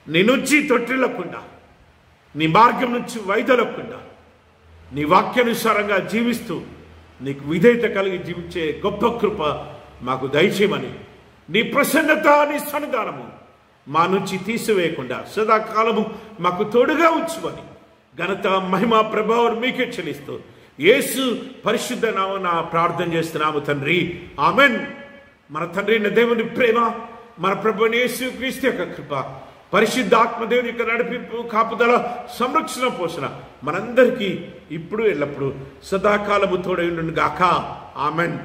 నీ నుంచి తొట్టిల్లకుండా, నీ మార్గం నుంచి వైదొలగకుండా, నీ వాక్యానుసారంగా జీవిస్తూ నీకు విధేయత కలిగి జీవించే గొప్ప కృప మాకు దయచేయమని, నీ ప్రసన్నత, నీ సన్నిధానము మా నుంచి తీసివేయకుండా సదాకాలము మాకు తోడుగా ఉంచుమని ఘనత, మహిమ, ప్రభావం మీకే చెల్లిస్తూ యేసు పరిశుద్ధ నామమున ప్రార్థన చేస్తున్నాము తండ్రి, ఆమెన్. మన తండ్రి అయిన దేవుని ప్రేమ, మన ప్రభువైన యేసు క్రీస్తు యొక్క కృప, పరిశుద్ధాత్మ దేవుని యొక్క నడిపింపు, కాపుదల, సంరక్షణ, పోషణ మనందరికీ ఇప్పుడు ఎల్లప్పుడు సదాకాలము తోడై ఉండును గాక. ఆమెన్.